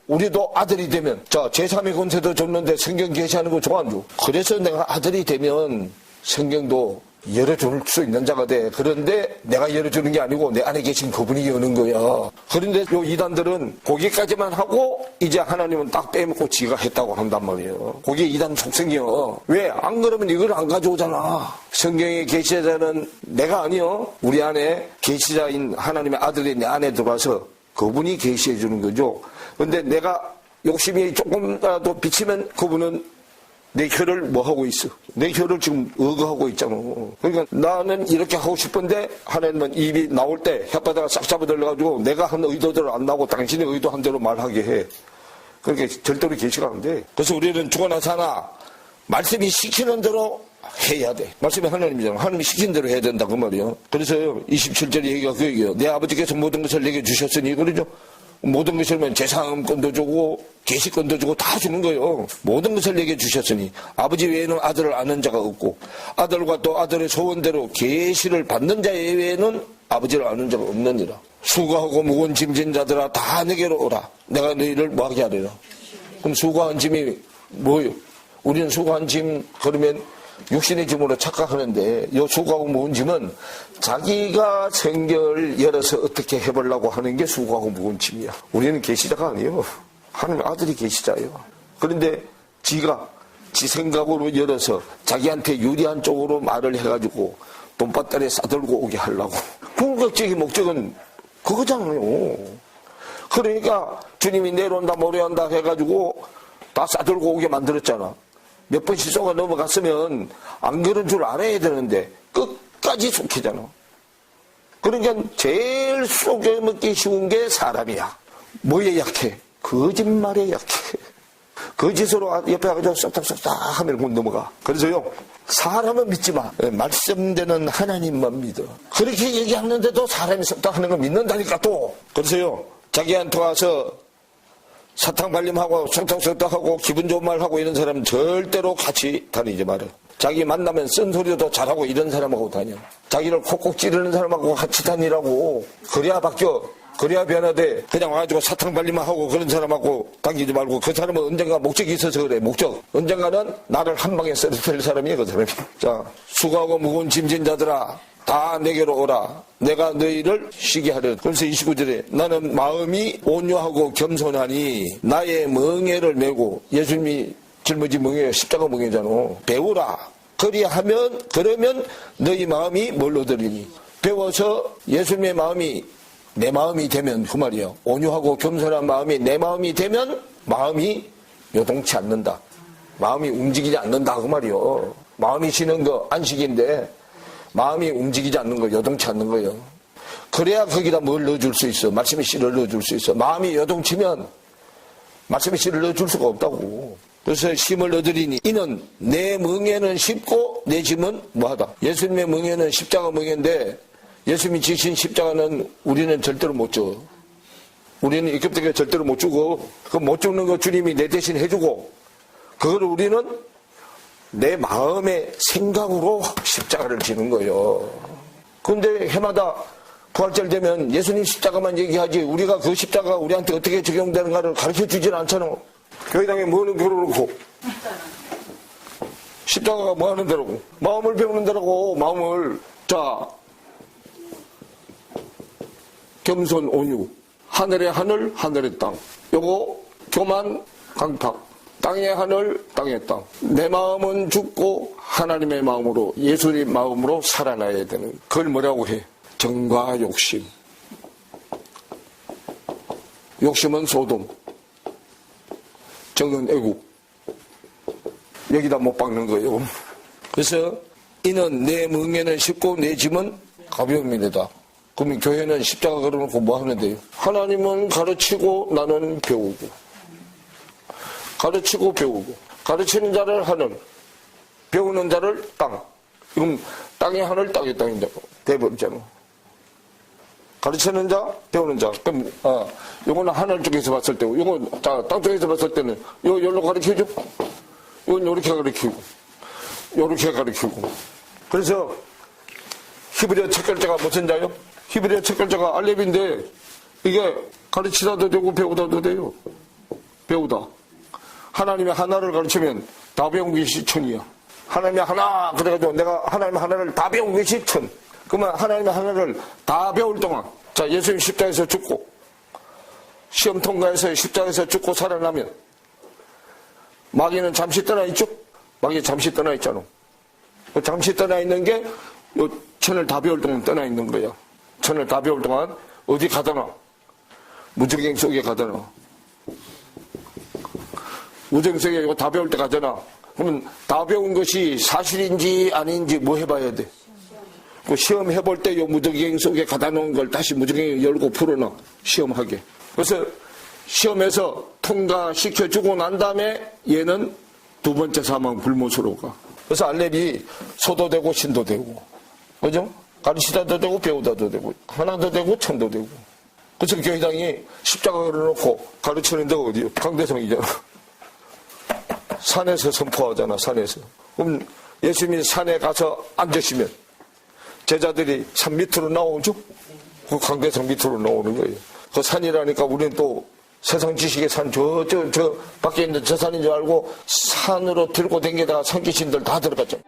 Speaker 1: 우리도 아들이 되면 자 제3의 권세도 줬는데 성경 계시하는 거 좋아 안 줘? 그래서 내가 아들이 되면 성경도 열어줄 수 있는 자가 돼. 그런데 내가 열어주는 게 아니고 내 안에 계신 그분이 여는 거야. 그런데 요 이단들은 거기까지만 하고 이제 하나님은 딱 빼먹고 지가 했다고 한단 말이에요. 그게 이단 속성이요. 왜? 안 그러면 이걸 안 가져오잖아. 성경의 계시자는 내가 아니요. 우리 안에 계시자인 하나님의 아들이 내 안에 들어와서 그분이 계시해 주는 거죠. 그런데 내가 욕심이 조금이라도 비치면 그분은 내 혀를 뭐 하고 있어? 내 혀를 지금 억어하고 있잖아. 그러니까 나는 이렇게 하고 싶은데 하나님은 입이 나올 때 혓바닥을 싹 잡아들려가지고 내가 한 의도대로 안 나오고 당신의 의도한 대로 말하게 해. 그러니까 절대로 계시가 안 돼. 그래서 우리는 죽어나 사나 말씀이 시키는 대로 해야 돼. 말씀이 하나님이잖아. 하나님이 시킨 대로 해야 된다 그 말이야. 그래서 27절 얘기가 그 얘기예요. 내 아버지께서 모든 것을 내게 주셨으니 그러죠. 모든 것을 재산권도 주고 계시권도 주고 다 주는 거예요. 모든 것을 내게 주셨으니 아버지 외에는 아들을 아는 자가 없고 아들과 또 아들의 소원대로 계시를 받는 자 외에는 아버지를 아는 자가 없느니라. 수고하고 무거운 짐진 자들아 다 내게로 오라. 내가 너희를 뭐하게 하리라. 그럼 수고한 짐이 뭐예요? 우리는 수고한 짐 그러면 육신의 짐으로 착각하는데 이 수고하고 무거운 짐은 자기가 성경을 열어서 어떻게 해보려고 하는 게 수고하고 무거운 짐이야. 우리는 계시자가 아니에요. 하나님 아들이 계시자예요. 그런데 지가 지 생각으로 열어서 자기한테 유리한 쪽으로 말을 해가지고 돈밭달에 싸들고 오게 하려고. 궁극적인 목적은 그거잖아요. 그러니까 주님이 내려온다 모래한다 해가지고 다 싸들고 오게 만들었잖아. 몇 번씩 쏘가 넘어갔으면 안 그런 줄 알아야 되는데 끝까지 속히잖아. 그러니까 제일 속여먹기 쉬운 게 사람이야. 뭐에 약해? 거짓말에 약해. 거짓으로 옆에 가서 쏙쏙쏙 하면 못 넘어가. 그래서요, 사람은 믿지 마. 말씀되는 하나님만 믿어. 그렇게 얘기하는데도 사람이 쏙다 하는 거 믿는다니까 또. 그래서요, 자기한테 와서 사탕 발림하고 쏙쏙쏙 하고 기분 좋은 말 하고 이런 사람은 절대로 같이 다니지 마라. 자기 만나면 쓴소리도 잘하고 이런 사람하고 다녀. 자기를 콕콕 찌르는 사람하고 같이 다니라고. 그래야 바뀌어. 그래야 변화돼. 그냥 와가지고 사탕 발림만 하고 그런 사람하고 다니지 말고, 그 사람은 언젠가 목적이 있어서 그래. 목적. 언젠가는 나를 한 방에 쓰러뜨릴 사람이야, 그 사람이. 자, 수고하고 무거운 짐진 자들아, 다 내게로 오라. 내가 너희를 쉬게 하려. 그래서 29절에 나는 마음이 온유하고 겸손하니 나의 멍에를 메고, 예수님이 짊어진 멍에예요. 십자가 멍에잖아. 배우라. 그러면 너희 마음이 뭘로 들리니. 배워서 예수님의 마음이 내 마음이 되면, 그 말이에요. 온유하고 겸손한 마음이 내 마음이 되면 마음이 요동치 않는다. 마음이 움직이지 않는다, 그 말이에요. 마음이 쉬는 거 안식인데 마음이 움직이지 않는 거, 요동치 않는 거예요. 그래야 거기다 뭘 넣어줄 수 있어. 말씀의 씨를 넣어줄 수 있어. 마음이 요동치면 말씀의 씨를 넣어줄 수가 없다고. 그래서 힘을 얻으리니 이는 내 멍에는 쉽고 내 짐은 뭐하다. 예수님의 멍에는 십자가 멍에인데, 예수님이 지신 십자가는 우리는 절대로 못 져. 우리는 이급되게 절대로 못 주고, 그 못 죽는 거 주님이 내 대신 해주고, 그걸 우리는 내 마음의 생각으로 십자가를 지는 거예요. 그런데 해마다 부활절 되면 예수님 십자가만 얘기하지, 우리가 그 십자가가 우리한테 어떻게 적용되는가를 가르쳐 주진 않잖아. 교회당에 뭐는 걸어놓고 십자가가 뭐 하는 데라고? 마음을 배우는 데라고. 마음을. 자, 겸손 온유, 하늘의 하늘, 하늘의 땅. 요거 교만 강팍. 땅의 하늘, 땅의 땅. 내 마음은 죽고 하나님의 마음으로, 예수님 마음으로 살아나야 되는. 그걸 뭐라고 해? 정과 욕심. 욕심은 소돔, 정은 애국. 여기다 못 박는 거예요. 그래서 이는 내 멍에는 쉽고 내 짐은 가벼움이다. 그러면 교회는 십자가 걸어놓고 뭐 하면 돼요? 하나님은 가르치고 나는 배우고. 가르치고 배우고. 가르치는 자를 하늘, 배우는 자를 땅. 그럼 땅의 하늘, 땅의 땅인데 돼버리잖아. 가르치는 자, 배우는 자. 그럼 요거는 하늘 쪽에서 봤을 때고, 요건 땅 쪽에서 봤을 때는 요걸로 가르쳐줘. 요건 요렇게 가르치고, 요렇게 가르치고. 그래서 히브리어 첫 글자가 무슨 자요? 히브리어 첫 글자가 알렙인데, 이게 가르치다도 되고 배우다도 돼요. 배우다. 하나님의 하나를 가르치면 다 배운 것이 천이야. 하나님의 하나, 그래가지고 내가 하나님의 하나를 다 배운 것이 천. 그러면 하나님의 하나를 다 배울 동안, 자, 예수님 십자가에서 죽고, 시험 통과해서 십자가에서 죽고 살아나면, 마귀는 잠시 떠나 있죠? 마귀 잠시 떠나 있잖아. 잠시 떠나 있는 게, 요 천을 다 배울 동안 떠나 있는 거야. 천을 다 배울 동안 어디 가다나? 무적행 속에 가다나? 무적행 속에 이거 다 배울 때 가잖아. 그러면 다 배운 것이 사실인지 아닌지 뭐 해봐야 돼? 그 시험 해볼 때 요 무적행 속에 가다 놓은 걸 다시 무적행 열고 풀어놔. 시험하게. 그래서 시험에서 통과시켜주고 난 다음에 얘는 두 번째 사망 불못으로 가. 그래서 알렙이 소도 되고 신도 되고. 그죠? 가르치다도 되고 배우다도 되고 하나도 되고 천도 되고. 그래서 교회당이 십자가 걸어놓고 가르치는 데가 어디요? 강대성이잖아. 산에서 선포하잖아. 산에서. 그럼 예수님이 산에 가서 앉으시면 제자들이 산 밑으로 나오죠? 그 강대성 밑으로 나오는 거예요. 그 산이라니까 우리는 또 세상 지식의 산 저 밖에 있는 저 산인 줄 알고 산으로 들고 댕기다가 산귀신들 다 들어갔죠.